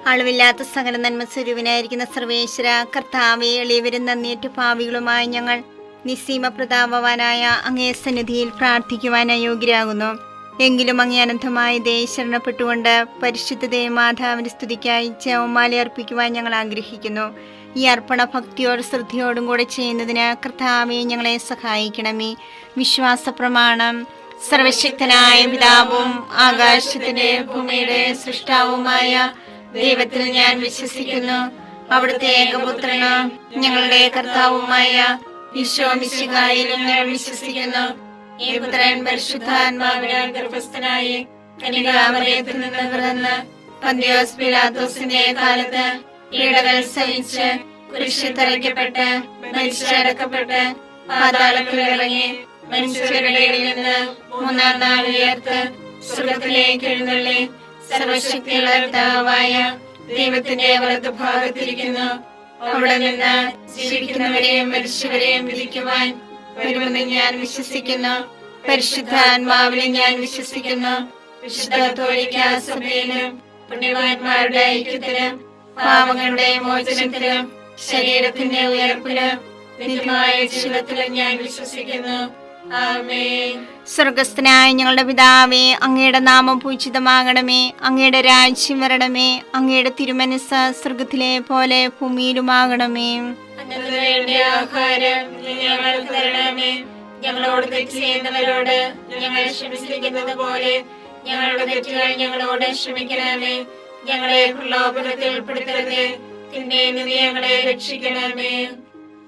അളവില്ലാത്ത സകല നന്മ സ്വരൂപനായിരിക്കുന്ന സർവേശ്വര കർത്താവെ, എളിയവരും നന്ദിയേറ്റ പാപികളുമായ ഞങ്ങൾ നിസ്സീമ പ്രതാപവാനായ അങ്ങേ സന്നിധിയിൽ പ്രാർത്ഥിക്കുവാൻ അയോഗ്യരാകുന്നു. എങ്കിലും അങ്ങേ അനന്തമായ ദയ ശരണപ്പെട്ടുകൊണ്ട് പരിശുദ്ധ മാതാവിന്റെ സ്തുതിക്കായി ജപമാല അർപ്പിക്കുവാൻ ഞങ്ങൾ ആഗ്രഹിക്കുന്നു. ഈ അർപ്പണ ഭക്തിയോടും ശ്രദ്ധയോടും കൂടെ ചെയ്യുന്നതിന് കർത്താവെ ഞങ്ങളെ സഹായിക്കണമേ. വിശ്വാസ പ്രമാണം. സർവശക്തനായ പിതാവും ആകാശത്തിന്റെ ഭൂമിയുടെ സൃഷ്ടാവുമായ ദൈവത്തിൽ ഞാൻ വിശ്വസിക്കുന്നു. അവിടുത്തെ ഏകപുത്രന് ഞങ്ങളുടെ കർത്താവുമായ ഈശോ മിശിഹായിലും ഞാൻ വിശ്വസിക്കുന്നു. ഈ പുത്രൻ പരിശുദ്ധാത്മാവിനാൽ ഗർഭസ്ഥനായി കന്യകാമറിയത്തിൽ നിന്ന് പിറന്ന് പന്തിയോസ് പിലാത്തോസിന്റെ കാലത്ത് പീഡകൾ സഹിച്ച് കുരിശിൽ തറയ്ക്കപ്പെട്ട് മരിച്ചടക്കപ്പെട്ട് പാതാളത്തിൽ ഇറങ്ങി മനുഷ്യരുടെ ഇടയിൽ നിന്ന് മൂന്നാം നാൾ ഉയർത്ത് സ്വർഗ്ഗത്തിലേക്ക് എഴുന്നള്ളി സർവശക്തിയുള്ള പിതാവായ ദൈവത്തിന്റെ വലതുഭാഗത്തിരിക്കുന്നു. അവിടെ നിന്ന് ജീവിക്കുന്നവരെയും മരിച്ചവരെയും വിധിക്കുവാൻ വരുമെന്ന് ഞാൻ വിശ്വസിക്കുന്നു. പരിശുദ്ധാത്മാവിനെ ഞാൻ വിശ്വസിക്കുന്നു. വിശുദ്ധ കത്തോലിക്കാ സഭയിലും പുണ്യവാന്മാരുടെ ഐക്യത്തിലും പാപങ്ങളുടെ മോചനത്തിലും ശരീരത്തിന്റെ ഉയർപ്പിലും നിത്യമായ ജീവിതത്തിലും ഞാൻ വിശ്വസിക്കുന്നു. ആമേൻ. സ്വർഗസ്ഥനായ ഞങ്ങളുടെ പിതാവേ, അങ്ങയുടെ നാമം പൂജിതമാകണമേ. അങ്ങയുടെ രാജ്യം വരണമേ. അങ്ങയുടെ തിരുമനസ്സ് സ്വർഗത്തിലെ പോലെ ഭൂമിയിലുമാകണമേ. വേണ്ട ആഹാരം ഞങ്ങൾക്ക് തരണമേ. ഞങ്ങളോട് തെറ്റ് ചെയ്യുന്നവരോട് ഞങ്ങൾ ക്ഷമിച്ചിരിക്കുന്നത് പോലെ ഞങ്ങളുടെ തെറ്റുകൾ ഞങ്ങളോട് ക്ഷമിക്കണമേ. ഞങ്ങളെ പ്രലോഭനത്തിൽ ഉൾപ്പെടുത്തരുതേ, തിന്മയിൽ നിന്ന് ഞങ്ങളെ രക്ഷിക്കണമേ.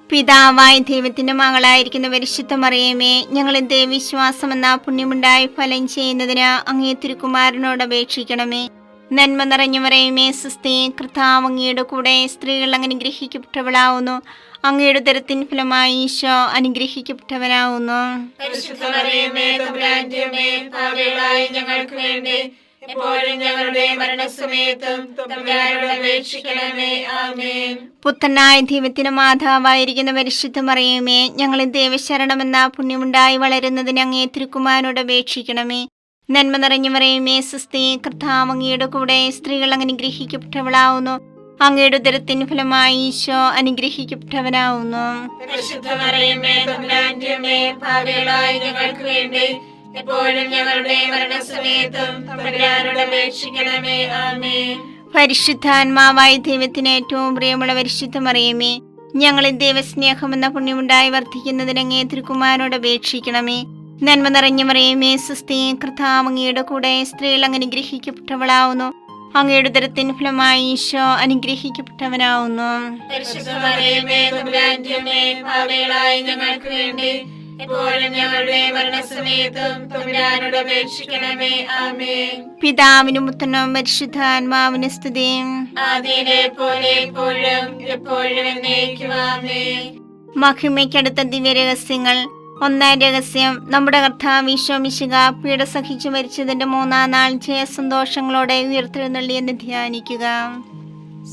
പിതാവായ ദൈവത്തിന്റെ മകളായിരിക്കുന്ന പരിശുദ്ധ മറിയമേ, ഞങ്ങളിൽ ദൈവവിശ്വാസം എന്ന പുണ്യമുണ്ടായി ഫലം ചെയ്യുന്നതിന് അങ്ങേ തിരുക്കുമാരനോട് അപേക്ഷിക്കണമേ. നന്മ നിറഞ്ഞു മറിയമേ, സ്വസ്തി, കർത്താവ് അങ്ങയുടെ കൂടെ സ്ത്രീകൾ അനുഗ്രഹിക്കപ്പെട്ടവളാവുന്നു. അങ്ങയുടെ ഉദരത്തിൻ ഫലമായി ഈശോ അനുഗ്രഹിക്കപ്പെട്ടവനാവുന്നു. പരിശുദ്ധ മറിയമേ, തമ്പുരാന്റെ അമ്മേ, പാപികളായ ഞങ്ങൾക്ക് വേണ്ടി എപ്പോഴും ഞങ്ങളുടെ മരണസമയത്തും തമ്പുരാനോട് അപേക്ഷിക്കണമേ. ആമേൻ. പുത്രനായ ദൈവത്തിന്റെ മാതാവായിരിക്കുന്ന പരിശുദ്ധ മറിയമേ, ഞങ്ങളിൽ ദൈവശരണമെന്ന പുണ്യമുണ്ടായി വളരുന്നതിന് അങ്ങേ തിരുക്കുമാരനോട് അപേക്ഷിക്കണമേ. നന്മ നിറഞ്ഞു മറിയമേ, സ്വസ്തി, കർത്താവ് അങ്ങയുടെ കൂടെ സ്ത്രീകൾ അനുഗ്രഹിക്കപ്പെട്ടവളാവുന്നു. അങ്ങയുടെ ഉദരത്തിൻ ഫലമായി ഈശോ അനുഗ്രഹിക്കപ്പെട്ടവനാവുന്നു. പരിശുദ്ധ മറിയമേ, തമ്പുരാന്റെ അമ്മേ, പാപികളായ ഞങ്ങൾക്ക് വേണ്ടി എപ്പോഴും ഞങ്ങളുടെ മരണസമയത്തും തമ്പുരാനോട് അപേക്ഷിക്കണമേ. ആമേൻ. പരിശുദ്ധാത്മാവായ ദൈവത്തിന് ഏറ്റവും പ്രിയമുള്ള പരിശുദ്ധ മറിയമേ, ഞങ്ങളിൽ ദൈവസ്നേഹമെന്ന പുണ്യമുണ്ടായി വർദ്ധിക്കുന്നതിന് അങ്ങേ തിരുക്കുമാരനോട് അപേക്ഷിക്കണമേ. നന്മ നിറഞ്ഞ മറിയമേ, സ്വസ്തി, കർത്താവ് അങ്ങയുടെ കൂടെ സ്ത്രീകൾ അനുഗ്രഹിക്കപ്പെട്ടവളാവുന്നു. അങ്ങയുടെ ഉദരത്തിൻ ഫലമായി ഈശോ അനുഗ്രഹിക്കപ്പെട്ടവനാവുന്നു. പരിശുദ്ധ മറിയമേ, തമ്പുരാന്റെ അമ്മേ, പാപികളായ ഞങ്ങൾക്ക് വേണ്ടി എപ്പോഴും ഞങ്ങളുടെ മരണസമയത്തും തമ്പുരാനോട് അപേക്ഷിക്കണമേ. ആമേൻ. പിതാവിനും പുത്രനും പരിശുദ്ധാത്മാവിനും സ്തുതി. ആദിയിലെ പോലെ എപ്പോഴും എപ്പോഴും എന്നേക്കും. ആമേൻ. മഹിമയ്ക്കടുത്ത ദിവ്യരഹസ്യങ്ങൾ. ഒന്നാം രഹസ്യം, നമ്മുടെ കർത്താവ് ഈശോ മിശിഹാ പീഡ സഹിച്ചു മരിച്ചതിന്റെ മൂന്നാം നാൾ ജയസന്തോഷങ്ങളോടെ ഉയർത്തെഴുന്നള്ളിയെന്ന് ധ്യാനിക്കുക.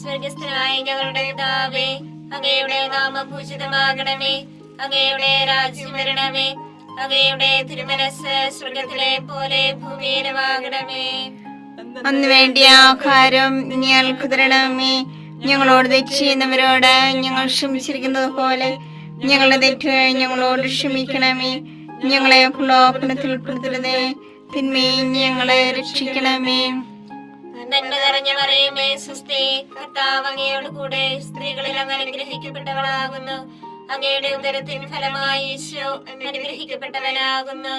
സ്വർഗസ്ഥനായ ഞങ്ങളുടെ പിതാവേ, അങ്ങയുടെ നാമം പൂജിതമാകണമേ. അങ്ങയുടെ രാജ്യം വരണമേ. അങ്ങയുടെ തിരുമനസ്സ് സ്വർഗത്തിലെ പോലെ ഭൂമിയിലുമാകണമേ. അന്ന് വേണ്ടിയ ആഹാരം ഞങ്ങൾക്ക് തരണമേ. ഞങ്ങളോട് തെറ്റ് ചെയ്യുന്നവരോട് ഞങ്ങൾ ക്ഷമിച്ചിരിക്കുന്നത് പോലെ ഞങ്ങളുടെ തെറ്റുകൾ ഞങ്ങളോട് ക്ഷമിക്കണമേ. ഞങ്ങളെ പ്രലോഭനത്തിൽ ഉൾപ്പെടുത്തരുതേ, തിന്മയിൽ ഞങ്ങളെ രക്ഷിക്കണമേ. നന്മ നിറഞ്ഞ മറിയമേ, സ്വസ്തി, കർത്താവ് അങ്ങയോട് കൂടെ സ്ത്രീകളിൽ അങ്ങ് അനുഗ്രഹിക്കപ്പെട്ടവളാകുന്നു. അങ്ങയുടെ ഉദരത്തിൻ ഫലമായി ഈശോ അനുഗ്രഹിക്കപ്പെട്ടവനാകുന്നു.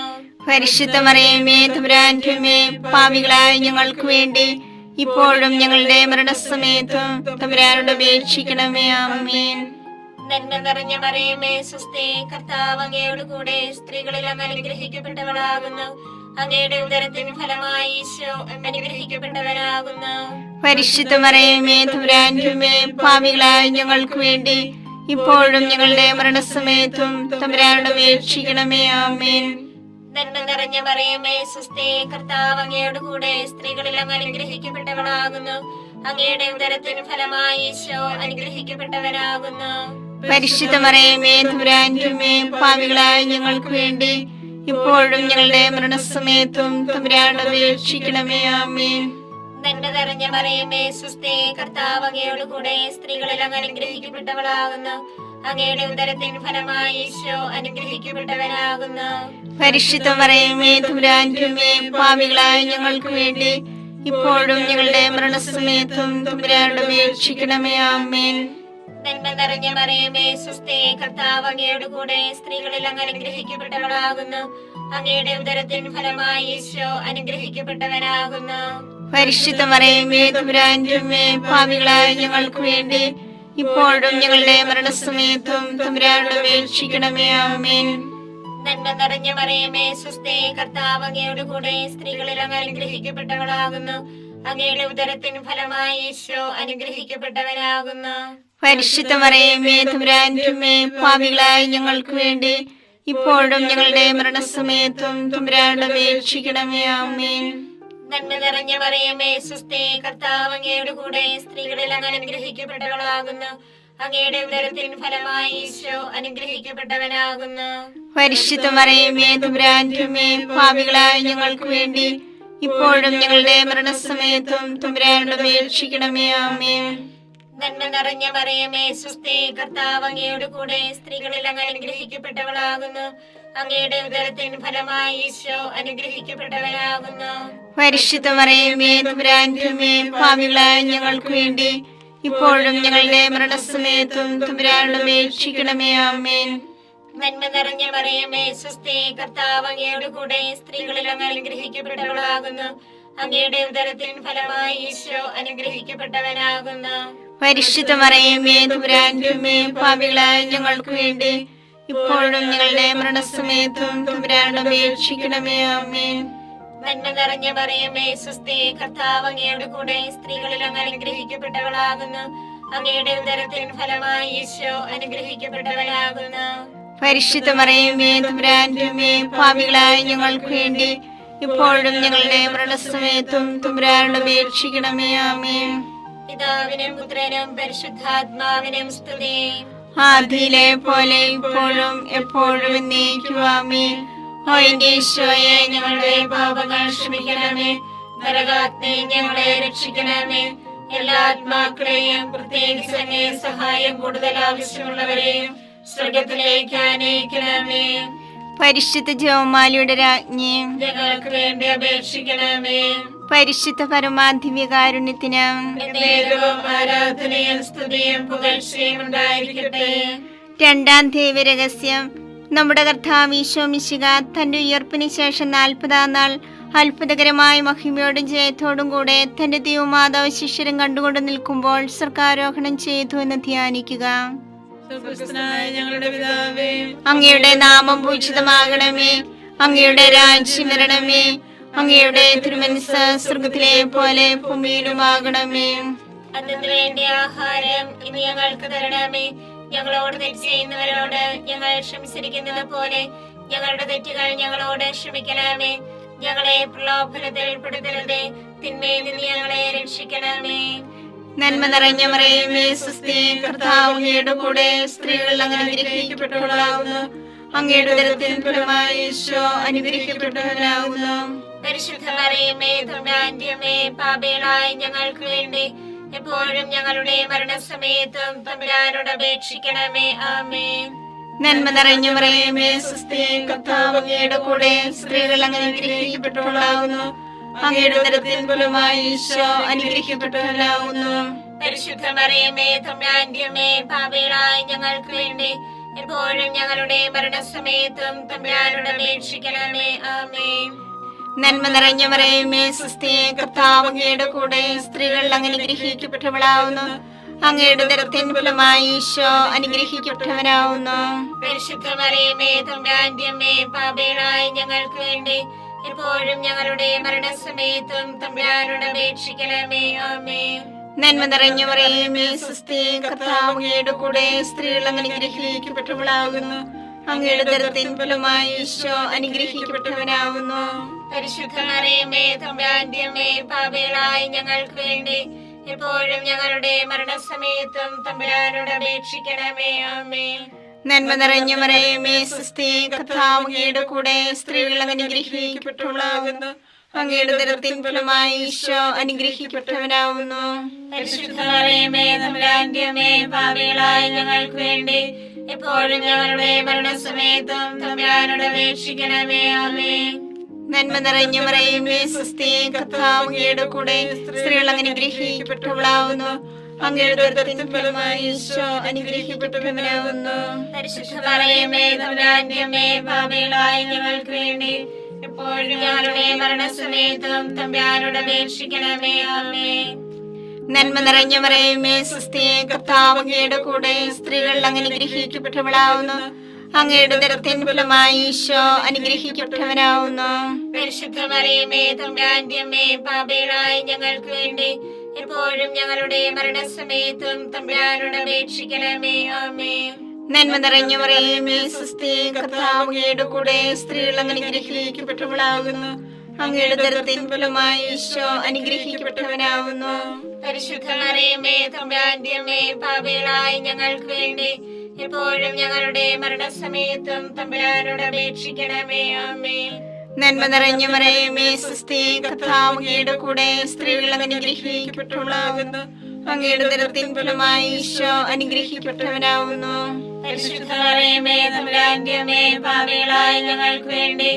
പരിശുദ്ധ മറിയമേ, തമ്പുരാന്റെ അമ്മേ, പാപികളായ ഞങ്ങൾക്ക് വേണ്ടി ഇപ്പോഴും ഞങ്ങളുടെ മരണസമയത്തും തമ്പുരാനോട് അപേക്ഷിക്കണമേ. ആമേൻ. നന്മ നിറഞ്ഞ മറിയമേ, സ്വസ്തി, കർത്താവ് അങ്ങയോട് കൂടെ സ്ത്രീകളിൽ അങ്ങ് അനുഗ്രഹിക്കപ്പെട്ടവളാകുന്നു. അങ്ങയുടെ ഉദരത്തിൻ ഫലമായി ഈശോ അനുഗ്രഹിക്കപ്പെട്ടവനാകുന്നു. പരിശുദ്ധ മറിയമേ, തമ്പുരാന്റെ അമ്മേ, പാപികളായ ഞങ്ങൾക്ക് വേണ്ടി ഇപ്പോഴും ഞങ്ങളുടെ മരണസമയത്തും തമ്പുരാനോട് അപേക്ഷിക്കണമേ. ആമേൻ. നന്മ നിറഞ്ഞ മറിയമേ, സ്വസ്തി, കർത്താവ് അങ്ങയോട് കൂടെ സ്ത്രീകളിൽ അങ്ങ് അനുഗ്രഹിക്കപ്പെട്ടവളാകുന്നു. അങ്ങയുടെ ഉദരത്തിൻ ഫലമായി ഈശോ അനുഗ്രഹിക്കപ്പെട്ടവനാകുന്നു. പരിശുദ്ധ മറിയമേ, തമ്പുരാന്റെ അമ്മേ, പാപികളായ ഞങ്ങൾക്ക് വേണ്ടി ഇപ്പോഴും ഞങ്ങളുടെ മരണസമയത്തും തമ്പുരാനോട് അപേക്ഷിക്കണമേ. ആമേൻ. നന്മ നിറഞ്ഞ മറിയമേ സുസ്ഥി, കർത്താവ് അങ്ങയോട് കൂടെ സ്ത്രീകളിൽ അങ്ങ് അനുഗ്രഹിക്കപ്പെട്ടവളാകുന്നു. അങ്ങയുടെ ഉദരത്തിൻ ഫലമായി ഈശോ അനുഗ്രഹിക്കപ്പെട്ടവനാകുന്നു. പരിശുദ്ധ മറിയമേ തമ്പുരാന്റെ അമ്മേ, പാപികളായ ഞങ്ങൾക്ക് വേണ്ടി ഇപ്പോഴും ഞങ്ങളുടെ മരണസമയത്തും തമ്പുരാനോട് അപേക്ഷിക്കണമേ. ആമേൻ. നന്മ നിറഞ്ഞ മറിയമേ സുസ്ഥി, കർത്താവ് അങ്ങയോട് കൂടെ സ്ത്രീകളിൽ അങ്ങ് അനുഗ്രഹിക്കപ്പെട്ടവളാകുന്നു. അങ്ങയുടെ ഉദരത്തിൻ ഫലമായി ഈശോ അനുഗ്രഹിക്കപ്പെട്ടവനാകുന്നു. പരിശുദ്ധ മറിയമേ തമ്പുരാന്റെ അമ്മേ, പാപികളായ ഞങ്ങൾക്ക് വേണ്ടി ഇപ്പോഴും ഞങ്ങളുടെ മരണസമയത്തും തമ്പുരാനോട് അപേക്ഷിക്കണമേ. ആമേൻ. നന്മ നിറഞ്ഞ മറിയമേ സുസ്ഥി, കർത്താവ് അങ്ങയോട് കൂടെ സ്ത്രീകളിൽ അങ്ങ് അനുഗ്രഹിക്കപ്പെട്ടവളാകുന്നു. അങ്ങയുടെ ഉദരത്തിൻ ഫലമായി ഈശോ അനുഗ്രഹിക്കപ്പെട്ടവനാകുന്നു. പരിശുദ്ധ മറിയമേ തമ്പുരാന്റെ അമ്മേ, പാപികളായ ഞങ്ങൾക്ക് വേണ്ടി ഇപ്പോഴും ഞങ്ങളുടെ മരണസമയത്തും തമ്പുരാനോട് അപേക്ഷിക്കണമേ. ആമേൻ. നന്മ നിറഞ്ഞ മറിയമേ സുസ്ഥി, കർത്താവ് അങ്ങയോട് കൂടെ സ്ത്രീകളിൽ അങ്ങ് അനുഗ്രഹിക്കപ്പെട്ടവളാകുന്നു. അങ്ങയുടെ ഉദരത്തിൻ ഫലമായി ഈശോ അനുഗ്രഹിക്കപ്പെട്ടവനാകുന്നു. പരിശുദ്ധ മറിയമേ തമ്പുരാന്റെ അമ്മേ, പാപികളായ ഞങ്ങൾക്ക് വേണ്ടി ഇപ്പോഴും ഞങ്ങളുടെ മരണസമയത്തും തമ്പുരാനോട് അപേക്ഷിക്കണമേ. ആമേൻ. നന്മ നിറഞ്ഞ മറിയമേ സുസ്ഥി, കർത്താവ് അങ്ങയോട് കൂടെ സ്ത്രീകളിൽ അങ്ങ് അനുഗ്രഹിക്കപ്പെട്ടവളാകുന്നു. അങ്ങയുടെ ഉദരത്തിൻ ഫലമായി ഈശോ അനുഗ്രഹിക്കപ്പെട്ടവനാകുന്നു. പരിശുദ്ധ മറിയമേ തമ്പുരാന്റെ അമ്മേ, പാപികളായ ഞങ്ങൾക്ക് വേണ്ടി ഇപ്പോഴും ഞങ്ങളുടെ മരണസമയത്തും തമ്പുരാനോട് അപേക്ഷിക്കണമേ. ആമേൻ. നന്മ നിറഞ്ഞ മറിയമേ സുസ്ഥി, കർത്താവ് അങ്ങയോട് കൂടെ സ്ത്രീകളിൽ അങ്ങ് അനുഗ്രഹിക്കപ്പെട്ടവളാകുന്നു. അങ്ങയുടെ ഉദരത്തിൻ ഫലമായി ഈശോ അനുഗ്രഹിക്കപ്പെട്ടവനാകുന്നു. പരിശുദ്ധ മറിയമേ തമ്പുരാന്റെ അമ്മേ, പാപികളായ ഞങ്ങൾക്ക് വേണ്ടി ഇപ്പോഴും ഞങ്ങളുടെ മരണസമയത്തും തമ്പുരാനോട് അപേക്ഷിക്കണമേ. ആമേൻ. നന്മ നിറഞ്ഞ മറിയമേ സുസ്ഥി, കർത്താവ് അങ്ങയോട് കൂടെ സ്ത്രീകളിൽ അങ്ങ് അനുഗ്രഹിക്കപ്പെട്ടവളാകുന്നു. അങ്ങയുടെ ഉദരത്തിൻ ഫലമായി ഈശോ അനുഗ്രഹിക്കപ്പെട്ടവനാകുന്നു. പരിശുദ്ധ മറിയമേ തമ്പുരാന്റെ അമ്മേ, പാപികളായ ഞങ്ങൾക്ക് വേണ്ടി ഇപ്പോഴും ഞങ്ങളുടെ മരണസമയത്തും തമ്പുരാനോട് അപേക്ഷിക്കണമേ. ആമേൻ. പിതാവിനും പുത്രനും പരിശുദ്ധാത്മാവിനും സ്തുതി. ആദിയിലെ പോലെ ഇപ്പോഴും എപ്പോഴും എന്നേക്കും. ആമേൻ. ഓ എന്റെ ഈശോയെ, ഞങ്ങളുടെ പാപങ്ങൾ ക്ഷമിക്കണമേ. നരകാഗ്നി ഞങ്ങളെ രക്ഷിക്കണമേ. എല്ലാ ആത്മാക്കളെയും പ്രത്യേകിച്ച് അങ്ങേ സഹായം കൂടുതൽ ആവശ്യമുള്ളവരെയും സ്വർഗത്തിലേക്ക് ആനയിക്കണമേ. പരിശുദ്ധ ജപമാലയുടെ രാജ്ഞി, ഞങ്ങൾക്ക് വേണ്ടി അപേക്ഷിക്കണമേ. പരിശുദ്ധ പരമാധിവ്യകാരുണ്യത്തിന് എന്നേരവും ആരാധനയും സ്തുതിയും പുകഴ്ചയും ഉണ്ടായിരിക്കട്ടെ. രണ്ടാം ദൈവരഹസ്യം. നമ്മുടെ കർത്താവ് ഈശോ മിശിഹ തന്റെ ഉയർപ്പിന് ശേഷം 40-ാം നാൾ അത്ഭുതകരമായ മഹിമയോടും ജയത്തോടും കൂടെ തന്റെ ദൈവമാതാവ് ശിഷ്യരും കണ്ടുകൊണ്ട് നിൽക്കുമ്പോൾ സ്വർഗ്ഗാരോഹണം ചെയ്തു എന്ന് ധ്യാനിക്കുക. ഞങ്ങളുടെ പിതാവേ, അങ്ങയുടെ നാമം പൂജിതമാകണമേ. അങ്ങയുടെ രാജ്യം വരണമേ. അങ്ങയുടെ തിരുമനസ്സ് സ്വർഗ്ഗത്തിലെ പോലെ ഭൂമിയിലുമാകണമേ. അതിനു വേണ്ടി ആഹാരം ഇനി ഞങ്ങൾക്ക് തരണമേ. ഞങ്ങളോട് തെറ്റ് ചെയ്യുന്നവരോട് ഞങ്ങൾ ക്ഷമിച്ചിരിക്കുന്നത് പോലെ ഞങ്ങളുടെ തെറ്റുകൾ ഞങ്ങളോട് ക്ഷമിക്കണമേ. ഞങ്ങളെ പ്രലോഭനത്തിൽ ഉൾപ്പെടുത്തരുതേ, തിന്മയിൽ നിന്ന് ഞങ്ങളെ രക്ഷിക്കണമേ. നന്മ നിറഞ്ഞ മറിയമേ സുസ്ഥി, കർത്താവ് അങ്ങയുടെ കൂടെ സ്ത്രീകൾ അങ്ങ് അനുഗ്രഹിക്കപ്പെട്ടവളാകുന്നു. അങ്ങയുടെ ഉദരത്തിൻ ഫലമായി ഈശോ അനുഗ്രഹിക്കപ്പെട്ടവനാകുന്നു. പരിശുദ്ധ മറിയമേ തമ്പുരാന്റെ അമ്മേ, പാപികളായ ഞങ്ങൾക്ക് വേണ്ടി എപ്പോഴും ഞങ്ങളുടെ മരണസമയത്തും തമ്പുരാനോട് അപേക്ഷിക്കണമേ. ആമേൻ. നന്മ നിറഞ്ഞ മറിയമേ സുസ്ഥി, കർത്താവ് അങ്ങയുടെ കൂടെ സ്ത്രീകൾ അങ്ങ് അനുഗ്രഹിക്കപ്പെട്ടവളാകുന്നു. അങ്ങയുടെ ഉദരത്തിൻ ഫലമായി ഈശോ അനുഗ്രഹിക്കപ്പെട്ടവനാകുന്നു. പരിശുദ്ധ മറിയമേ തമ്പുരാന്റെ അമ്മേ, പാപികളായ ഞങ്ങൾക്ക് വേണ്ടി എപ്പോഴും ഞങ്ങളുടെ മരണസമയത്തും തമ്പുരാനോട് അപേക്ഷിക്കണമേ. ആമേൻ. നന്മ നിറഞ്ഞ മറിയമേ സുസ്ഥി, കർത്താവ് അങ്ങയുടെ കൂടെ സ്ത്രീകൾ അങ്ങ് അനുഗ്രഹിക്കപ്പെട്ടവളാകുന്നു. അങ്ങയുടെ ഉദരത്തിൻ ഫലമായി ഈശോ അനുഗ്രഹിക്കപ്പെട്ടവനാകുന്നു. പരിശുദ്ധ മറിയമേ തമ്പുരാന്റെ അമ്മേ, പാപികളായ ഞങ്ങൾക്ക് വേണ്ടി എപ്പോഴും ഞങ്ങളുടെ മരണസമയത്തും തമ്പുരാനോട് അപേക്ഷിക്കണമേ. ആമേൻ. നന്മ നിറഞ്ഞ മറിയമേ സുസ്ഥി, കർത്താവ് അങ്ങയുടെ കൂടെ സ്ത്രീകൾ അങ്ങ് അനുഗ്രഹിക്കപ്പെട്ടവളാകുന്നു. അങ്ങയുടെ ഉദരത്തിൻ ഫലമായി ഈശോ അനുഗ്രഹിക്കപ്പെട്ടവനാകുന്നു. പരിശുദ്ധ മറിയമേ തമ്പുരാന്റെ അമ്മേ, പാപികളായ ഞങ്ങൾക്ക് വേണ്ടി എപ്പോഴും ഞങ്ങളുടെ മരണസമയത്തും തമ്പുരാനോട് അപേക്ഷിക്കണമേ. ആമേൻ. നന്മ നിറഞ്ഞ മറിയമേ സുസ്ഥി, കർത്താവ് അങ്ങയുടെ കൂടെ സ്ത്രീകൾ അങ്ങ് അനുഗ്രഹിക്കപ്പെട്ടവളാകുന്നു. അങ്ങയുടെ ഉദരത്തിൻ ഫലമായി ഈശോ അനുഗ്രഹിക്കപ്പെട്ടവനാവുന്നു. പരിശുദ്ധ മറിയമേ തമ്പുരാന്റെ അമ്മേ, പാപികളായ ഞങ്ങൾക്ക് വേണ്ടി എപ്പോഴും ഞങ്ങളുടെ മരണസമയത്തും തമ്പുരാനോട് അപേക്ഷിക്കണമേ. ആമേൻ. നന്മ നിറഞ്ഞ മറിയമേ സ്വസ്തി, കർത്താവ് അങ്ങയുടെ കൂടെ, സ്ത്രീകൾ അനുഗ്രഹിക്കപ്പെട്ടവളാവുന്നു. അങ്ങയുടെ ഉദരത്തിൻ ഫലമായി ഈശോ അനുഗ്രഹിക്കപ്പെട്ടവനാവുന്നു. പരിശുദ്ധ മറിയമേ തമ്പുരാന്റെ അമ്മേ, പാപികളായ ഞങ്ങൾക്ക് വേണ്ടി എപ്പോഴും ഞങ്ങളുടെ മരണസമയത്തും തമ്പുരാനോട് അപേക്ഷിക്കണമേ. ആമേൻ. നന്മ നിറഞ്ഞ മറിയമേ സ്വസ്തി, കർത്താവ് അങ്ങയുടെ കൂടെ, സ്ത്രീകൾ അനുഗ്രഹിക്കപ്പെട്ടവളാവുന്നു. അങ്ങയുടെ ഉദരത്തിൻ ഫലമായി ഈശോ അനുഗ്രഹിക്കപ്പെട്ടവനാവുന്നു. പരിശുദ്ധ മറിയമേ തമ്പുരാന്റെ അമ്മേ, പാപികളായ ഞങ്ങൾക്ക് വേണ്ടി എപ്പോഴും ഞങ്ങളുടെ മരണസമയത്തും തമ്പുരാനോട് അപേക്ഷിക്കണമേ. ആമേൻ. നന്മ നിറഞ്ഞ മറിയമേ സ്വസ്തി, കർത്താവ് അങ്ങയുടെ കൂടെ, സ്ത്രീകൾ അനുഗ്രഹിക്കപ്പെട്ടവളാവുന്നു. അങ്ങയുടെ ഉദരത്തിൻ ഫലമായി ഈശോ അനുഗ്രഹിക്കപ്പെട്ടവനാവുന്നു. പരിശുദ്ധ മറിയമേ തമ്പുരാന്റെ അമ്മേ, പാപികളായ ഞങ്ങൾക്ക് വേണ്ടി എപ്പോഴും ഞങ്ങളുടെ മരണസമയത്തും തമ്പുരാനോട് അപേക്ഷിക്കണമേ. ആമേൻ. നന്മ നിറഞ്ഞ മറിയമേ സ്വസ്തി, കർത്താവ് അങ്ങയുടെ കൂടെ, സ്ത്രീകൾ അനുഗ്രഹിക്കപ്പെട്ടവളാവുന്നു. അങ്ങയുടെ ഉദരത്തിൻ ഫലമായി ഈശോ അനുഗ്രഹിക്കപ്പെട്ടവനാവുന്നു. പരിശുദ്ധ മറിയമേ തമ്പുരാന്റെ അമ്മേ, പാപികളായ ഞങ്ങൾക്ക് വേണ്ടി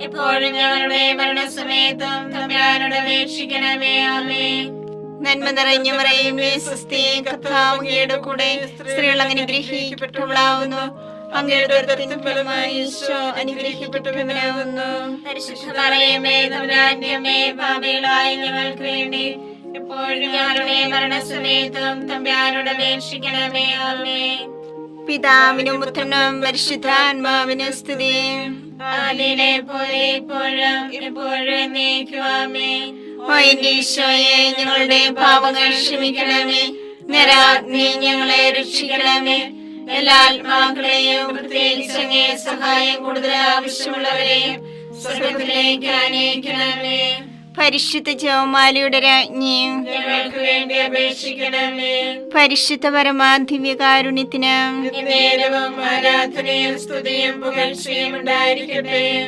എപ്പോഴും ഞങ്ങളുടെ മരണസമയത്തും തമ്പുരാനോട് അപേക്ഷിക്കണമേ. ആമേൻ. നന്മ നിറഞ്ഞ മറിയമേ സ്വസ്തി, കർത്താവ് അങ്ങയുടെ കൂടെ, സ്ത്രീകൾ അനുഗ്രഹിക്കപ്പെട്ടവളാവുന്നു. അങ്ങയുടെ ഉദരത്തിൻ ഫലമായി ഈശോ അനുഗ്രഹിക്കപ്പെട്ടവനാവുന്നു. പരിശുദ്ധ മറിയമേ തമ്പുരാന്റെ അമ്മേ, പാപികളായ ഞങ്ങൾക്ക് വേണ്ടി എപ്പോഴും ഞങ്ങളുടെ മരണസമയത്തും തമ്പുരാനോട് അപേക്ഷിക്കണമേ. ആമേൻ. പിതാവിനും പുത്രനും പരിശുദ്ധാത്മാവിനും സ്തുതി. ആദിയിലെ പോലെ ഇപ്പോഴും എപ്പോഴും എന്നേക്കും. ആമേൻ. ഓ എന്റെ ഈശോയെ, ഞങ്ങളുടെ പാപങ്ങൾ ക്ഷമിക്കണമേ. നരാഗ്നി ഞങ്ങളെ രക്ഷിക്കണമേ. എല്ലാ ആത്മാക്കളെയും, പ്രത്യേകിച്ച് അങ്ങേ സഹായം കൂടുതൽ ആവശ്യമുള്ളവരെയും സ്വർഗ്ഗത്തിലേക്ക് ആനയിക്കണമേ. പരിശുദ്ധ ജപമാലയുടെ രാജ്ഞിയും ഞങ്ങൾക്ക് വേണ്ടി അപേക്ഷിക്കണമേ. പരിശുദ്ധ പരമാധിവ്യകാരുണ്യത്തിന് നേരവും ആരാധനയും സ്തുതിയും പുകഴ്ചയും ഉണ്ടായിരിക്കട്ടെ.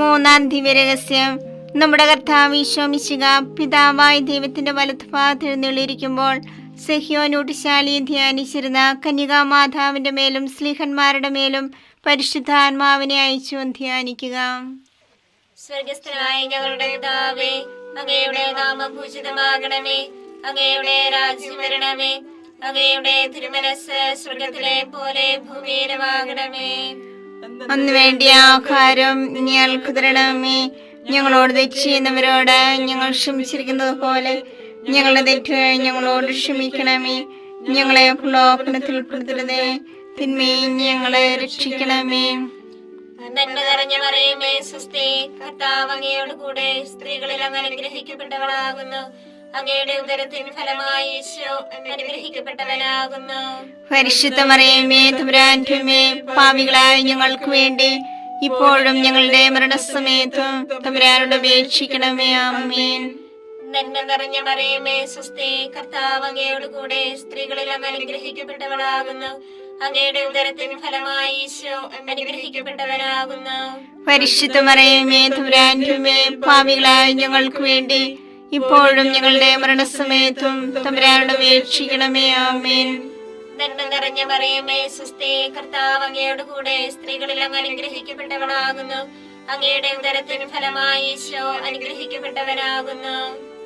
മൂന്നാം ദിവ്യരഹസ്യം. നമ്മുടെ കർത്താവ് ഈശോ മിശിഹ പിതാവായ ദൈവത്തിന്റെ വലത്തുഭാഗത്ത് എഴുന്നള്ളിയിരിക്കുമ്പോൾ സഹ്യോനൂട്ടുശാലിയെ ധ്യാനിച്ചിരുന്ന കന്യകാമാതാവിന്റെ മേലും സ്ലീഹന്മാരുടെ മേലും പരിശുദ്ധാത്മാവിനെ അയച്ചു ധ്യാനിക്കുക. സ്വർഗസ്ഥനായ ഞങ്ങളുടെ പിതാവേ, അങ്ങയുടെ നാമം പൂജിതമാകണമേ. അങ്ങയുടെ രാജ്യം വരണമേ. അങ്ങയുടെ തിരുമനസ്സ് സ്വർഗത്തിലെ പോലെ ഭൂമിയിലുമാകണമേ. അന്ന് വേണ്ടിയ ആഹാരം ഞങ്ങൾക്ക് തരണമേ. ഞങ്ങളോട് തെറ്റ് ചെയ്യുന്നവരോട് ഞങ്ങൾ ക്ഷമിച്ചിരിക്കുന്നത് പോലെ ഞങ്ങളുടെ തെറ്റുകൾ ഞങ്ങളോട് ക്ഷമിക്കണമേ. ഞങ്ങളെ പ്രലോഭനത്തിൽ ഉൾപ്പെടുത്തരുതേ, തിന്മയിൽ ഞങ്ങളെ രക്ഷിക്കണമേ. നന്മ നിറഞ്ഞ മറിയമേ സ്വസ്തി, കർത്താവ് അങ്ങയോട് കൂടെ, സ്ത്രീകളിൽ അങ്ങ് അനുഗ്രഹിക്കപ്പെട്ടവളാകുന്നു. അങ്ങയുടെ ഉദരത്തിൻ ഫലമായി ഈശോ അനുഗ്രഹിക്കപ്പെട്ടവനാകുന്നു. പരിശുദ്ധ മറിയമേ തമ്പുരാന്റെ അമ്മേ, പാപികളായ ഞങ്ങൾക്ക് വേണ്ടി ഇപ്പോഴും ഞങ്ങളുടെ മരണസമയത്തും തമ്പുരാനോട് അപേക്ഷിക്കണമേ. ആമേൻ. നന്മ നിറഞ്ഞ മറിയമേ സ്വസ്തി, കർത്താവ് അങ്ങയോട് കൂടെ, സ്ത്രീകളിൽ അങ്ങ് അനുഗ്രഹിക്കപ്പെട്ടവളാകുന്നു. അങ്ങയുടെ ഉദരത്തിൻ ഫലമായി ഈശോ അനുഗ്രഹിക്കപ്പെട്ടവനാകുന്നു. പരിശുദ്ധ മറിയമേ തമ്പുരാന്റെ അമ്മേ, പാപികളായ ഞങ്ങൾക്ക് വേണ്ടി ഇപ്പോഴും ഞങ്ങളുടെ മരണസമയത്തും തമ്പുരാനോട് അപേക്ഷിക്കണമേ. ആമേൻ. നന്മ നിറഞ്ഞ മറിയമേ സ്വസ്തി, കർത്താവ് അങ്ങയോട് കൂടെ, സ്ത്രീകളിൽ അങ്ങ് അനുഗ്രഹിക്കപ്പെട്ടവളാകുന്നു. അങ്ങയുടെ ഉദരത്തിൻ ഫലമായി ഈശോ അനുഗ്രഹിക്കപ്പെട്ടവനാകുന്നു.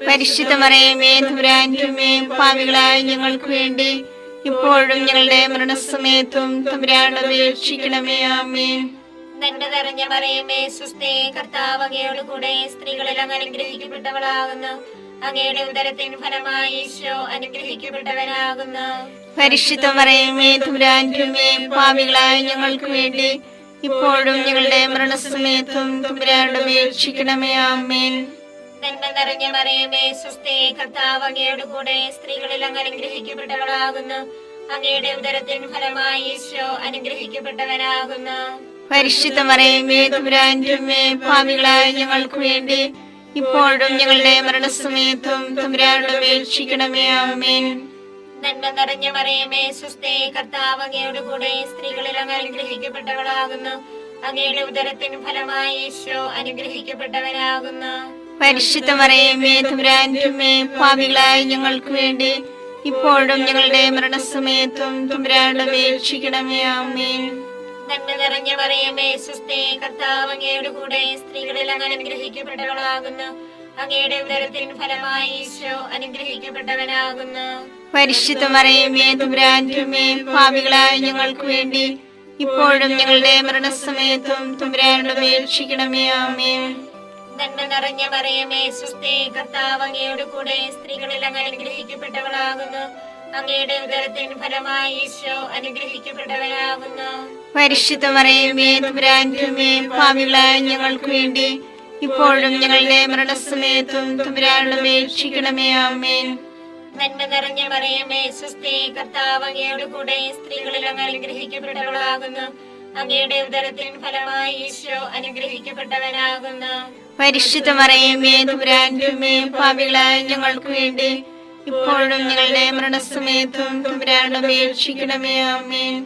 പരിശുദ്ധ മറിയമേ തമ്പുരാന്റെ അമ്മേ, പാപികളായ ഞങ്ങൾക്ക് വേണ്ടി ഇപ്പോഴും ഞങ്ങളുടെ മരണസമയത്തും തമ്പുരാനോട് അപേക്ഷിക്കണമേ. ആമേൻ. നന്മ നിറഞ്ഞ മറിയമേ സ്വസ്തി, കർത്താവ് അങ്ങയോട് കൂടെ, സ്ത്രീകളിൽ അങ്ങ് അനുഗ്രഹിക്കപ്പെട്ടവളാകുന്നു. അങ്ങയുടെ ഉദരത്തിൻ ഫലമായി ഈശോ അനുഗ്രഹിക്കപ്പെട്ടവനാകുന്നു. പരിശുദ്ധ മറിയമേ തമ്പുരാന്റെ അമ്മേ, പാപികളായ ഞങ്ങൾക്ക് വേണ്ടി ഇപ്പോഴും ഞങ്ങളുടെ മരണസമയത്തും തമ്പുരാനോട് അപേക്ഷിക്കണമേ. ആമേൻ. നന്മ നിറഞ്ഞ മറിയമേ സ്വസ്തി, കർത്താവ് അങ്ങയോട് കൂടെ, സ്ത്രീകളിൽ അങ്ങ് അനുഗ്രഹിക്കപ്പെട്ടവളാകുന്നു. അങ്ങയുടെ ഉദരത്തിൻ ഫലമായി ഈശോ അനുഗ്രഹിക്കപ്പെട്ടവനാകുന്നു. പരിശുദ്ധ മറിയമേ തമ്പുരാന്റെ അമ്മേ, പാപികളായ ഞങ്ങൾക്ക് വേണ്ടി ഇപ്പോഴും ഞങ്ങളുടെ മരണസമയത്തും തമ്പുരാനോട് അപേക്ഷിക്കണമേ. ആമേൻ. നന്മ നിറഞ്ഞ മറിയമേ സ്വസ്തി, കർത്താവ് അങ്ങയോട് കൂടെ, സ്ത്രീകളിൽ അങ്ങ് അനുഗ്രഹിക്കപ്പെട്ടവളാകുന്നു. അങ്ങയുടെ ഉദരത്തിൻ ഫലമായി ഈശോ അനുഗ്രഹിക്കപ്പെട്ടവനാകുന്നു. പരിശുദ്ധ മറിയമേ തമ്പുരാന്റെ അമ്മേ, പാപികളായ ഞങ്ങൾക്ക് വേണ്ടി ഇപ്പോഴും ഞങ്ങളുടെ മരണസമയത്തും തമ്പുരാനോട് അപേക്ഷിക്കണമേ. ആമേൻ. നന്മ നിറഞ്ഞ മറിയമേ സ്വസ്തി, കർത്താവ് അങ്ങയുടെ കൂടെ സ്ത്രീകളിൽ അങ്ങ് അനുഗ്രഹിക്കപ്പെട്ടവളാകുന്നു. അങ്ങയുടെ ഉദരത്തിൻ ഫലമായി ഈശോ അനുഗ്രഹിക്കപ്പെട്ടവനാകുന്നു. പരിശുദ്ധ മറിയമേ തമ്പുരാന്റെ അമ്മേ, പാപികളായ ഞങ്ങൾക്ക് വേണ്ടി ഇപ്പോഴും ഞങ്ങളുടെ മരണസമയത്തും തമ്പുരാനോട് അപേക്ഷിക്കണമേ. ആമേൻ. നന്മ നിറഞ്ഞ മറിയമേ സ്വസ്തി, കർത്താവ് അങ്ങയുടെ കൂടെ സ്ത്രീകളിൽ അങ്ങ് അനുഗ്രഹിക്കപ്പെട്ടവളാകുന്നു. അങ്ങയുടെ ഉദരത്തിൻ ഫലമായി ഈശോ അനുഗ്രഹിക്കപ്പെട്ടവനാകുന്നു. പരിശുദ്ധ മറിയമേ തമ്പുരാന്റെ അമ്മേ, പാപികളായ ഞങ്ങൾക്ക് വേണ്ടി ഇപ്പോഴും ഞങ്ങളുടെ മരണസമയത്തും തമ്പുരാനോട് അപേക്ഷിക്കണമേ. ആമേൻ. നന്മ നിറഞ്ഞ മറിയമേ സ്വസ്തി, കർത്താവ് അങ്ങയുടെ കൂടെ സ്ത്രീകളിൽ അങ്ങ് അനുഗ്രഹിക്കപ്പെട്ടവളാകുന്നു. അങ്ങയുടെ ഉദരത്തിൻ ഫലമായി ഈശോ അനുഗ്രഹിക്കപ്പെട്ടവനാകുന്നു. പരിശുദ്ധ മറിയമേ തമ്പുരാന്റെ അമ്മേ, പാപികളായ ഞങ്ങൾക്ക് വേണ്ടി ഇപ്പോഴും ഞങ്ങളുടെ മരണസമയത്തും തമ്പുരാനോട് അപേക്ഷിക്കണമേ. ആമേൻ.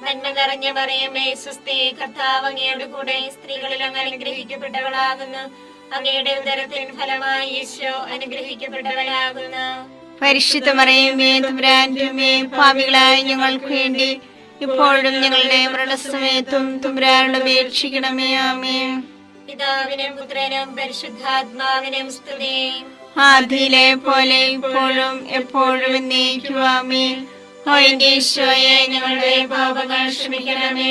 നന്മ നിറഞ്ഞ മറിയമേ സ്വസ്തി, കർത്താവ് അങ്ങയുടെ കൂടെ സ്ത്രീകളിൽ അങ്ങ് അനുഗ്രഹിക്കപ്പെട്ടവളാകുന്നു. അങ്ങയുടെ ഉദരത്തിൻ ഫലമായി ഈശോ അനുഗ്രഹിക്കപ്പെട്ടവനാകുന്നു. പരിശുദ്ധ മറിയമേ തമ്പുരാന്റെ അമ്മേ, പാപികളായ ഞങ്ങൾക്ക് വേണ്ടി ഇപ്പോഴും ഞങ്ങളുടെ മരണസമയത്തും തമ്പുരാനോട് അപേക്ഷിക്കണമേ. ആമേൻ. പിതാവിനും പുത്രനും പരിശുദ്ധാത്മാവിനും സ്തുതി. ആദിയിലെ പോലെ ഇപ്പോഴും എപ്പോഴും എന്നേക്കും. ആമേൻ. ഓ എന്റെ ഈശോയെ, ഞങ്ങളുടെ പാപങ്ങൾ ക്ഷമിക്കണമേ.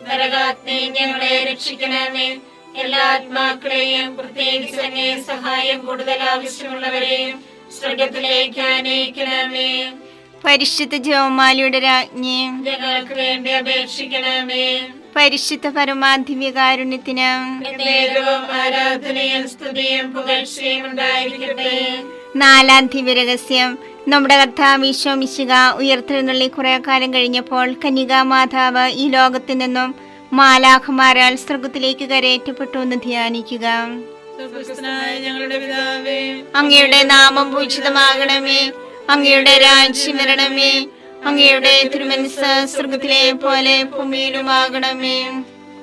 നരകാഗ്നി ഞങ്ങളെ രക്ഷിക്കണമേ. എല്ലാ ആത്മാക്കളെയും പ്രത്യേകിച്ച് അങ്ങേ സഹായം കൂടുതൽ ആവശ്യമുള്ളവരെയും സ്വർഗത്തിലേക്ക് ആനയിക്കണമേ. പരിശുദ്ധ ജപമാലയുടെ രാജ്ഞി, ഞങ്ങൾക്ക് വേണ്ടി അപേക്ഷിക്കണമേ. പരിശുദ്ധ പരമാധിവ്യകാരുണ്യത്തിന് എന്നേരവും ആരാധനയും സ്തുതിയും പുകഴ്ചയും ഉണ്ടായിരിക്കട്ടെ. നാലാം ദിവ്യരഹസ്യം. നമ്മുടെ കർത്താവ് ഈശോ മിശിഹ ഉയർത്തെഴുന്നള്ളി കുറെ കാലം കഴിഞ്ഞപ്പോൾ കന്യകാ മാതാവ് ഈ ലോകത്തിൽ നിന്നും മാലാഖമാരാൽ സ്വർഗത്തിലേക്ക് കരയേറ്റപ്പെട്ടു എന്ന് ധ്യാനിക്കുക. ഞങ്ങളുടെ പിതാവേ, അങ്ങയുടെ നാമം പൂജിതമാകണമേ. അങ്ങയുടെ രാജ്യം വരണമേ. അങ്ങയുടെ തിരുമനസ്സ് സ്വർഗത്തിലെ പോലെ ഭൂമിയിലുമാകണമേ.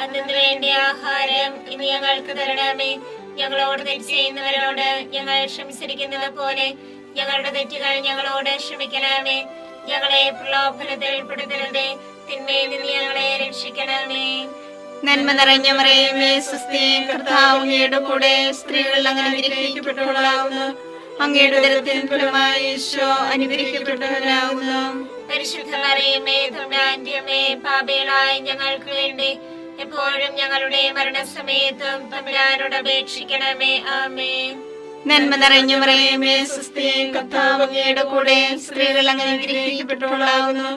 അന്നു വേണ്ട ആഹാരം ഇനി ഞങ്ങൾക്ക് തരണമേ. ഞങ്ങളോട് തെറ്റ് ചെയ്യുന്നവരോട് ഞങ്ങൾ ക്ഷമിച്ചിരിക്കുന്നത് പോലെ ഞങ്ങളുടെ തെറ്റുകൾ ഞങ്ങളോട് ക്ഷമിക്കണമേ. ഞങ്ങളെ പ്രലോഭനത്തിൽ ഉൾപ്പെടുത്തരുതേ, തിന്മയിൽ നിന്ന് ഞങ്ങളെ രക്ഷിക്കണമേ. നന്മ നിറഞ്ഞ മറിയമേ സ്വസ്തി, കർത്താവ് അങ്ങയുടെ കൂടെ സ്ത്രീകൾ അങ്ങനെ അനുഗ്രഹിക്കപ്പെട്ടവളാകുന്നു. അങ്ങയുടെ ഉദരത്തിൻ ഫലമായി ഈശോ അനുഗ്രഹിക്കപ്പെട്ടവനാകുന്നു. പരിശുദ്ധ മറിയമേ തമ്പുരാന്റെ അമ്മേ, പാപികളായ ഞങ്ങൾക്ക് വേണ്ടി എപ്പോഴും ഞങ്ങളുടെ മരണസമയത്തും തമ്പുരാനോട് അപേക്ഷിക്കണമേ. ആമേൻ. നന്മ നിറഞ്ഞ മറിയമേ സ്വസ്തി, കർത്താവ് അങ്ങയുടെ കൂടെ സ്ത്രീകൾ അങ്ങനെ അനുഗ്രഹിക്കപ്പെട്ടവളാകുന്നു.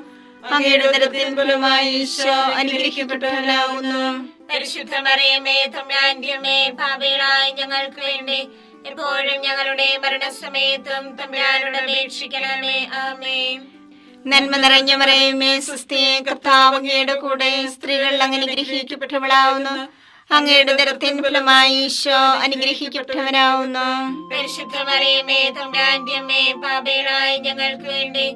അങ്ങയുടെ ഉദരത്തിൻ ഫലമായി ഈശോ അനുഗ്രഹിക്കപ്പെട്ടവനാകുന്നു. പരിശുദ്ധ മറിയമേ തമ്പുരാന്റെ അമ്മേ, പാപികളായ ഞങ്ങൾക്ക് വേണ്ടി എപ്പോഴും ഞങ്ങളുടെ മരണസമയത്തും തമ്പുരാനോട് അപേക്ഷിക്കണമേ. ആമേൻ. നന്മ നിറഞ്ഞ മറിയമേ സ്വസ്തി, കർത്താവ് അങ്ങയുടെ കൂടെ സ്ത്രീകൾ അങ്ങനെ അനുഗ്രഹിക്കപ്പെട്ടവളാകുന്നു. അങ്ങയുടെ ഉദരത്തിൻ ഫലമായി ഈശോ അനുഗ്രഹിക്കപ്പെട്ടവനാകുന്നു. പരിശുദ്ധ മറിയമേ തമ്പുരാന്റെ അമ്മേ, പാപികളായ ഞങ്ങൾക്ക് വേണ്ടി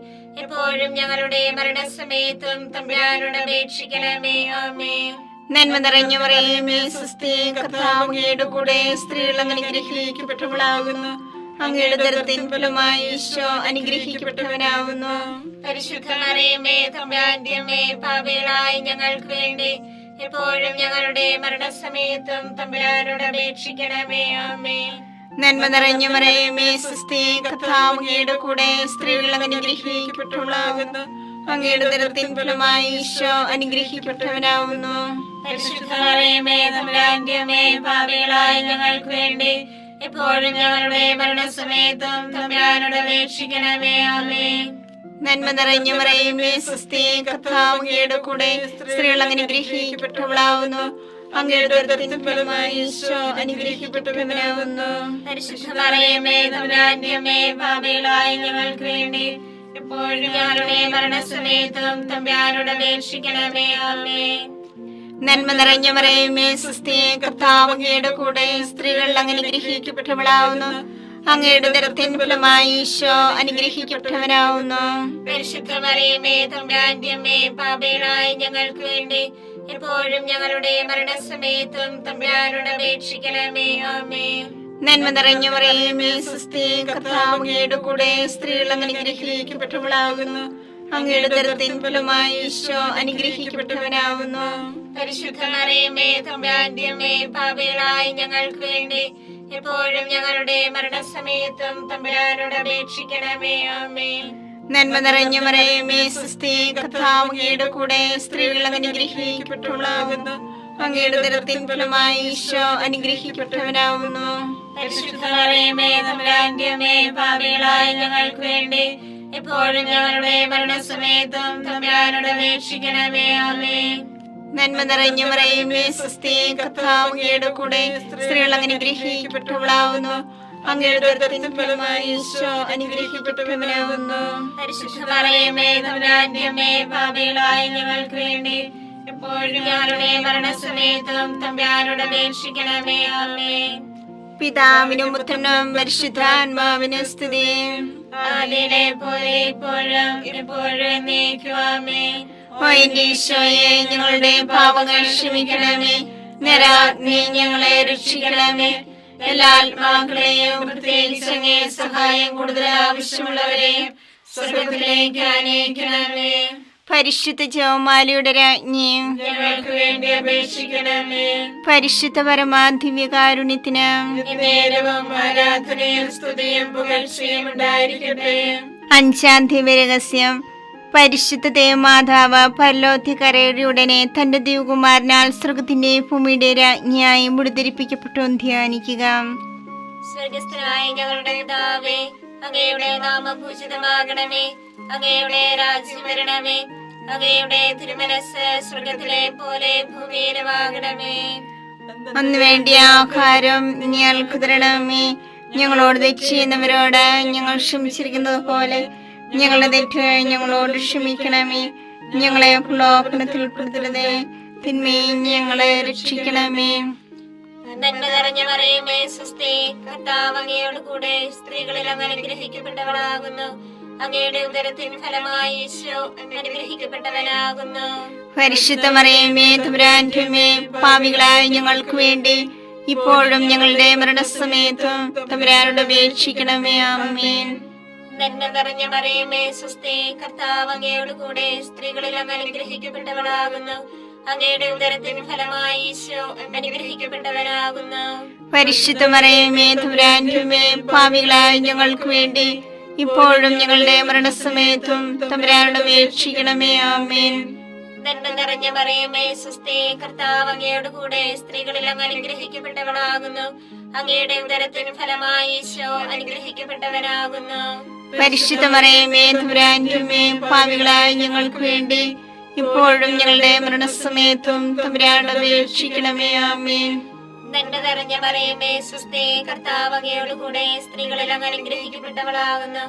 എപ്പോഴും ഞങ്ങളുടെ മരണസമയത്തും തമ്പുരാനോട് അപേക്ഷിക്കണമേ. ആമേൻ. നന്മ നിറഞ്ഞ മറിയമേ സ്വസ്തി, കർത്താവ് അങ്ങയുടെ കൂടെ സ്ത്രീകൾ അങ്ങനെ അനുഗ്രഹിക്കപ്പെട്ടവളാകുന്നു. അങ്ങയുടെ ഉദരത്തിൻ ഫലമായി ഈശോ അനുഗ്രഹിക്കപ്പെട്ടവനാകുന്നു. പരിശുദ്ധ മറിയമേ തമ്പുരാന്റെ അമ്മേ, പാപികളായ ഞങ്ങൾക്ക് വേണ്ടി എപ്പോഴും ഞങ്ങളുടെ മരണസമയത്തും തമ്പുരാനോട് അപേക്ഷിക്കണമേ. ആമേൻ. നന്മ നിറഞ്ഞ മറിയമേ സ്വസ്തി, കർത്താവ് അങ്ങയുടെ കൂടെ സ്ത്രീകൾ അങ്ങനെ അനുഗ്രഹിക്കപ്പെട്ടവളാകുന്നു. അങ്ങയുടെ ഉദരത്തിൻ ഫലമായി ഈശോ അനുഗ്രഹിക്കപ്പെട്ടവനാകുന്നു. പരിശുദ്ധ മറിയമേ തമ്പുരാന്റെ അമ്മേ, പാപികളായ ഞങ്ങൾക്ക് വേണ്ടി എപ്പോഴും ഞങ്ങളുടെ മരണസമയത്തും തമ്പുരാനോട് അപേക്ഷിക്കണമേ. ആമേൻ. നന്മ നിറഞ്ഞ മറിയമേ സ്വസ്തി, കർത്താവ് അങ്ങയുടെ കൂടെ സ്ത്രീകൾ അങ്ങനെ അനുഗ്രഹിക്കപ്പെട്ടവളാകുന്നു. അങ്ങയുടെ ഉദരത്തിൻ ഫലമായി ഈശോ അനുഗ്രഹിക്കപ്പെട്ടവനാകുന്നു. പരിശുദ്ധ മറിയമേ തമ്പുരാന്റെ അമ്മേ, പാപികളായ ഞങ്ങൾക്ക് വേണ്ടി എപ്പോഴും ഞങ്ങളുടെ മരണസമയത്തും തമ്പുരാനോട് അപേക്ഷിക്കണമേ. ആമേൻ. നന്മ നിറഞ്ഞ മറിയമേ സ്വസ്തി, കർത്താവ് അങ്ങയുടെ കൂടെ സ്ത്രീകൾ അങ്ങനെ അനുഗ്രഹിക്കപ്പെട്ടവളാകുന്നു. അങ്ങയുടെ ഉദരത്തിൻ ഫലമായി ഈശോ അനുഗ്രഹിക്കപ്പെട്ടവനാകുന്നു. പരിശുദ്ധ മറിയമേ തമ്പുരാന്റെ അമ്മേ, പാപികളായ ഞങ്ങൾക്ക് വേണ്ടി എപ്പോഴും ഞങ്ങളുടെ മരണസമയത്തും തമ്പുരാനോട് അപേക്ഷിക്കണമേ. ആമേൻ. നന്മ നിറഞ്ഞ മറിയമേ സുസ്ഥി, കർത്താവ് അങ്ങയുടെ കൂടെ, സ്ത്രീകൾ അങ്ങ് അനുഗ്രഹിക്കപ്പെട്ടവളാകുന്നു. അങ്ങയുടെ ഉദരത്തിൻ ഫലമായി ഈശോ അനുഗ്രഹിക്കപ്പെട്ടവനാകുന്നു. പരിശുദ്ധ മറിയമേ തമ്പുരാന്റെ അമ്മേ, പാപികളായ ഞങ്ങൾക്ക് വേണ്ടി എപ്പോഴും ഞങ്ങളുടെ മരണസമയത്തും തമ്പുരാനോട് അപേക്ഷിക്കണമേ. ആമേൻ. നന്മ നിറഞ്ഞ മറിയമേ സുസ്ഥി, കർത്താവ് അങ്ങയുടെ കൂടെ, സ്ത്രീകൾ അങ്ങ് അനുഗ്രഹിക്കപ്പെട്ടവളാകുന്നു. അങ്ങയുടെ ഉദരത്തിൻ ഫലമായി ഈശോ അനുഗ്രഹിക്കപ്പെട്ടവനാകുന്നു. പരിശുദ്ധ മറിയമേ തമ്പുരാന്റെ അമ്മേ, പാപികളായ ഞങ്ങൾക്ക് വേണ്ടി എപ്പോഴും ഞങ്ങളുടെ മരണസമയത്തും തമ്പുരാനോട് അപേക്ഷിക്കണമേ. ആമേൻ. നന്മ നിറഞ്ഞ മറിയമേ സുസ്ഥി, കർത്താവ് അങ്ങയുടെ കൂടെ, സ്ത്രീകൾ അങ്ങ് അനുഗ്രഹിക്കപ്പെട്ടവളാകുന്നു. അങ്ങയുടെ ഉദരത്തിൻ ഫലമായി ഈശോ അനുഗ്രഹിക്കപ്പെട്ടവനാകുന്നു. പരിശുദ്ധ മറിയമേ തമ്പുരാന്റെ അമ്മേ, പാപികളായ ഞങ്ങൾക്ക് വേണ്ടി എപ്പോഴും ഞങ്ങളുടെ മരണസമയത്തും തമ്പുരാനോട് അപേക്ഷിക്കണമേ. ആമേൻ. പിതാവിനും പുത്രനും പരിശുദ്ധാത്മാവിനും സ്തുതി. ആദിയിലെ പോലെ ഇപ്പോഴും എപ്പോഴും എന്നേക്കും. ആമേൻ. ഓ എന്റെ ഈശോയെ, ഞങ്ങളുടെ പാപങ്ങൾ ക്ഷമിക്കണമേ. നരാഗ്നി ഞങ്ങളെ രക്ഷിക്കണമേ. എല്ലാ ആത്മാക്കളെയും, പ്രത്യേകിച്ച് അങ്ങേ സഹായം കൂടുതൽ ആവശ്യമുള്ളവരെയും സ്വർഗ്ഗത്തിലേക്ക് ആനയിക്കണമേ. പരിശുദ്ധ ജപമാലയുടെ രാജ്ഞി, ഞങ്ങൾക്ക് വേണ്ടി അപേക്ഷിക്കണമേ. പരിശുദ്ധ പരമാദിവ്യകാരുണ്യത്തിന് നേരവും ആരാധനയും സ്തുതിയും പുകഴ്ചയും ഉണ്ടായിരിക്കട്ടെ. അഞ്ചാം ദിവ്യരഹസ്യം. പരിശുദ്ധ ദേവമാതാവ് പരലോകത്തിക്കരയുടെ ഉടനെ തന്റെ ദിവകുമാരനാൽ സ്വർഗത്തിന്റെ ഭൂമിയുടെ രാജ്ഞിയായി മുടിധരിപ്പിക്കപ്പെട്ടു ധ്യാനിക്കുക. സ്വർഗസ്ഥനായ ഞങ്ങളുടെ പിതാവേ, അങ്ങയുടെ നാമം പൂജിതമാകണമേ. അങ്ങയുടെ രാജ്യം വരണമേ. അങ്ങയുടെ തിരുമനസ് സ്വർഗത്തിലെ പോലെ ഭൂമിയിലുമാകണമേ. അന്ന് വേണ്ടിയ ആഹാരം ഞങ്ങൾക്ക് തരണമേ. ഞങ്ങളോട് തെറ്റ് ചെയ്യുന്നവരോട് ഞങ്ങൾ ക്ഷമിച്ചിരിക്കുന്നത് പോലെ ഞങ്ങളുടെ തെറ്റുകൾ ഞങ്ങളോട് ക്ഷമിക്കണമേ. ഞങ്ങളെ പ്രലോഭനത്തിൽ ഉൾപ്പെടുത്തരുതേ, തിന്മയിൽ ഞങ്ങളെ രക്ഷിക്കണമേ. നന്മ നിറഞ്ഞ മറിയമേ സുസ്ഥി, കർത്താവ് അങ്ങയോട് കൂടെ, സ്ത്രീകളിൽ അങ്ങ് അനുഗ്രഹിക്കപ്പെട്ടവളാകുന്നു. അങ്ങയുടെ ഉദരത്തിൻ ഫലമായി ഈശോ അനുഗ്രഹിക്കപ്പെട്ടവനാകുന്നു. പരിശുദ്ധ മറിയമേ തമ്പുരാന്റെ അമ്മേ, പാപികളായ ഞങ്ങൾക്ക് വേണ്ടി ഇപ്പോഴും ഞങ്ങളുടെ മരണസമയത്തും തമ്പുരാനോട് അപേക്ഷിക്കണമേ. ആമേൻ. നന്മ നിറഞ്ഞ മറിയമേ സുസ്ഥി, കർത്താവ് അങ്ങയോട് കൂടെ, സ്ത്രീകളിൽ അങ്ങ് അനുഗ്രഹിക്കപ്പെട്ടവളാകുന്നു. അങ്ങയുടെ ഉദരത്തിൻ ഫലമായി ഈശോ അനുഗ്രഹിക്കപ്പെട്ടവനാകുന്നു. പരിശുദ്ധ മറിയമേ തമ്പുരാന്റെ അമ്മേ, പാപികളായ ഞങ്ങൾക്ക് വേണ്ടി ഇപ്പോഴും ഞങ്ങളുടെ മരണസമയത്തും തമ്പുരാനോട് അപേക്ഷിക്കണമേ. ആമേൻ. നന്മ നിറഞ്ഞ മറിയമേ സുസ്ഥി, കർത്താവ് അങ്ങയോട് കൂടെ, സ്ത്രീകളിൽ അങ്ങ് അനുഗ്രഹിക്കപ്പെട്ടവളാകുന്നു. അങ്ങയുടെ ഉദരത്തിൻ ഫലമായി ഈശോ അനുഗ്രഹിക്കപ്പെട്ടവനാകുന്നു. പരിശുദ്ധ മറിയമേ തമ്പുരാന്റെ അമ്മേ, പാപികളായ ഞങ്ങൾക്ക് വേണ്ടി ഇപ്പോഴും ഞങ്ങളുടെ മരണസമയത്തും തമ്പുരാനോട് അപേക്ഷിക്കണമേ. ആമേൻ. നന്മ നിറഞ്ഞ മറിയമേ സുസ്ഥി, കർത്താവ് അങ്ങയോട് കൂടെ, സ്ത്രീകളിൽ അങ്ങ് അനുഗ്രഹിക്കപ്പെട്ടവളാകുന്നു.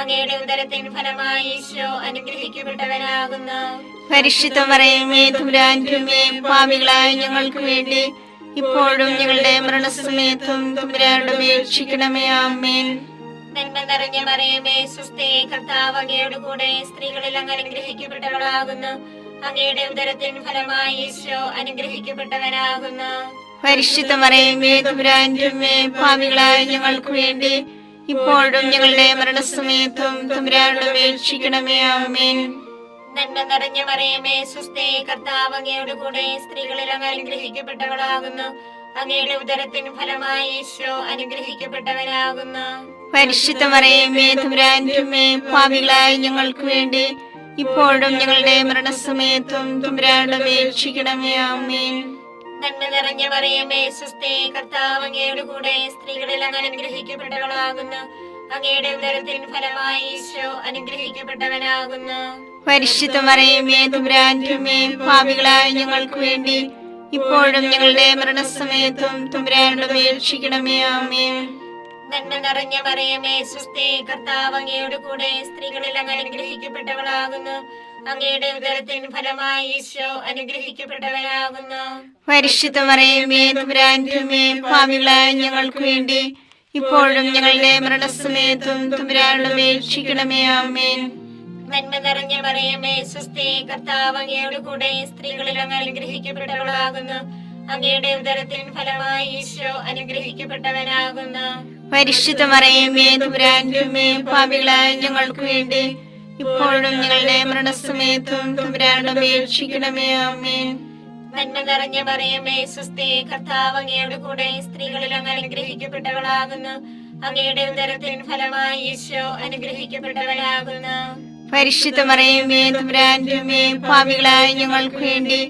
അങ്ങയുടെ ഉദരത്തിൻ ഫലമായി ഈശോ അനുഗ്രഹിക്കപ്പെട്ടവനാകുന്നു. പരിശുദ്ധ മറിയമേ തമ്പുരാന്റെ അമ്മേ, പാപികളായ ഞങ്ങൾക്ക് വേണ്ടി ഇപ്പോഴും ഞങ്ങളുടെ മരണസമയത്തും തമ്പുരാനോട് അപേക്ഷിക്കണമേ. ആമേൻ. നന്മ നിറഞ്ഞ മറിയമേ സുസ്ഥി, കർത്താവ് അങ്ങയോട് കൂടെ, സ്ത്രീകളിൽ അങ്ങ് അനുഗ്രഹിക്കപ്പെട്ടവളാകുന്നു. അങ്ങയുടെ ഉദരത്തിൻ ഫലമായി ഈശോ അനുഗ്രഹിക്കപ്പെട്ടവനാകുന്നു. പരിശുദ്ധ മറിയമേ തമ്പുരാന്റെ അമ്മേ, പാപികളായ ഞങ്ങൾക്ക് വേണ്ടി ഇപ്പോഴും ഞങ്ങളുടെ മരണസമയത്തും തമ്പുരാനോട് അപേക്ഷിക്കണമേ. ആമേൻ. നന്മ നിറഞ്ഞ മറിയമേ സുസ്ഥി, കർത്താവ് അങ്ങയോട് കൂടെ, സ്ത്രീകളിൽ അങ്ങ് അനുഗ്രഹിക്കപ്പെട്ടവളാകുന്നു. അങ്ങയുടെ ഉദരത്തിൻ ഫലമായി ഈശോ അനുഗ്രഹിക്കപ്പെട്ടവനാകുന്നു. പരിശുദ്ധ മറിയമേ തമ്പുരാന്റെ അമ്മേ, പാപികളായ ഞങ്ങൾക്ക് വേണ്ടി ഇപ്പോഴും ഞങ്ങളുടെ മരണസമയത്തും തമ്പുരാനോട് അപേക്ഷിക്കണമേ. ആമേൻ. നന്മ നിറഞ്ഞ മറിയമേ സുസ്ഥി, കർത്താവ് അങ്ങയോട് കൂടെ, സ്ത്രീകളിൽ അങ്ങ് അനുഗ്രഹിക്കപ്പെട്ടവളാകുന്നു. അങ്ങയുടെ ഉദരത്തിൻ ഫലമായി ഈശോ അനുഗ്രഹിക്കപ്പെട്ടവനാകുന്നു. പരിശുദ്ധ മറിയമേ തമ്പുരാന്റെ അമ്മേ, പാപികളായ ഞങ്ങൾക്ക് വേണ്ടി ഇപ്പോഴും ഞങ്ങളുടെ മരണസമയത്തും തമ്പുരാനോട് അപേക്ഷിക്കണമേ. ആമേൻ. നന്മ നിറഞ്ഞ മറിയമേ സുസ്ഥി, കർത്താവ് അങ്ങയോട് കൂടെ, സ്ത്രീകളിൽ അങ്ങ് അനുഗ്രഹിക്കപ്പെട്ടവളാകുന്നു. അങ്ങയുടെ ഉദരത്തിൻ ഫലമായി ഈശോ അനുഗ്രഹിക്കപ്പെട്ടവനാകുന്നു. പരിശുദ്ധ മറിയമേ തമ്പുരാന്റെ അമ്മേ, പാപികളായ ഞങ്ങൾക്ക് വേണ്ടി ഇപ്പോഴും ഞങ്ങളുടെ മരണസമയത്തും തമ്പുരാനോട് അപേക്ഷിക്കണമേ. ആമേൻ. നന്മ നിറഞ്ഞ മറിയമേ സുസ്ഥി, കർത്താവ് അങ്ങയോട് കൂടെ, സ്ത്രീകളിൽ അങ്ങ് അനുഗ്രഹിക്കപ്പെട്ടവളാകുന്നു. അങ്ങയുടെ ഉദരത്തിൻ ഫലമായി ഈശോ അനുഗ്രഹിക്കപ്പെട്ടവനാകുന്നു. പരിശുദ്ധ മറിയമേ തമ്പുരാന്റമ്മേ, പാപികളായ ഞങ്ങൾക്ക് വേണ്ടി ഇപ്പോഴും ഞങ്ങളുടെ മരണസമയത്തും തമ്പുരാനോട് അപേക്ഷിക്കണമേ. ആമേൻ. നന്മ നിറഞ്ഞ മറിയമേ സ്വസ്തി, കർത്താവ് അങ്ങയുടെ കൂടെ സ്ത്രീകളിൽ അങ്ങ് അനുഗ്രഹിക്കപ്പെട്ടവളാകുന്നു. അങ്ങയുടെ ഉദരത്തിൻ ഫലമായി ഈശോ അനുഗ്രഹിക്കപ്പെട്ടവനാകുന്നു. പരിശുദ്ധ മറിയമേ തമ്പുരാന്റമ്മേ, പാപികളായ ഞങ്ങൾക്ക് വേണ്ടി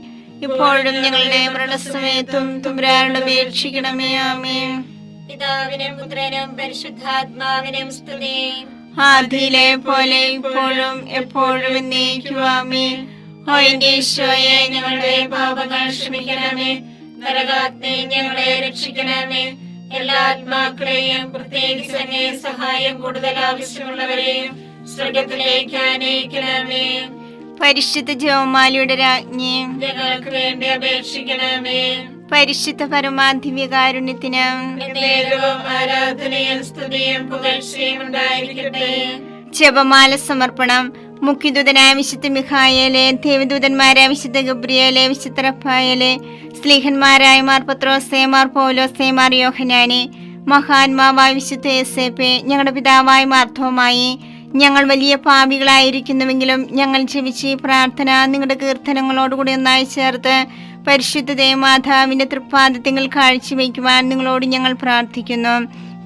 ഇപ്പോഴും ഞങ്ങളുടെ മരണസമയത്തും തമ്പുരാനോട് അപേക്ഷിക്കണമേ. ആമേൻ. പിതാവിനും പുത്രനും പരിശുദ്ധാത്മാവിനും സ്തുതി. ആദിയിലെ പോലെ ഇപ്പോഴും എപ്പോഴും എന്നേക്കും. ആമേൻ. ഓ എന്റെ ഈശോയെ, ഞങ്ങളുടെ പാപങ്ങൾ ക്ഷമിക്കണമേ. നരകാഗ്നി ഞങ്ങളെ രക്ഷിക്കണമേ. എല്ലാ ആത്മാക്കളെയും പ്രത്യേകിച്ച് അങ്ങേ സഹായം കൂടുതൽ ആവശ്യമുള്ളവരെയും സ്വർഗത്തിലേക്ക് ആനയിക്കണമേ. പരിശുദ്ധ ജപമാലയുടെ രാജ്ഞി, ഞങ്ങൾക്ക് വേണ്ടി അപേക്ഷിക്കണമേ. പരിശുദ്ധ പരമാധിവ്യകാരുണ്യത്തിന് എന്നേരവും ആരാധനയും സ്തുതിയും പുകഴ്ചയും ഉണ്ടായിരിക്കട്ടെ. ജപമാല സമർപ്പണം. മുഖ്യദൂതനായ വിശുദ്ധ മിഖായേലെ, ദേവദൂതന്മാരായ വിശുദ്ധ ഗബ്രിയേലെ, വിശുദ്ധ റഫായേലെ, സ്ലീഹന്മാരായ മാർ പത്രോസേ, മാർ പൗലോസേ, മാർ യോഹന്നാനെ, മഹാത്മാവായ വിശുദ്ധ യേസേപ്പേ, ഞങ്ങളുടെ പിതാവായ മാർത്തോമായി, ഞങ്ങൾ വലിയ പാപികളായിരിക്കുന്നുവെങ്കിലും ഞങ്ങൾ ജപിച്ച് ഈ പ്രാർത്ഥന നിങ്ങളുടെ കീർത്തനങ്ങളോടുകൂടി ഒന്നായി ചേർത്ത് പരിശുദ്ധ ദേവമാതാവിന്റെ തൃപ്പാദത്തിൽ കാഴ്ചവെക്കുവാൻ നിങ്ങളോട് ഞങ്ങൾ പ്രാർത്ഥിക്കുന്നു.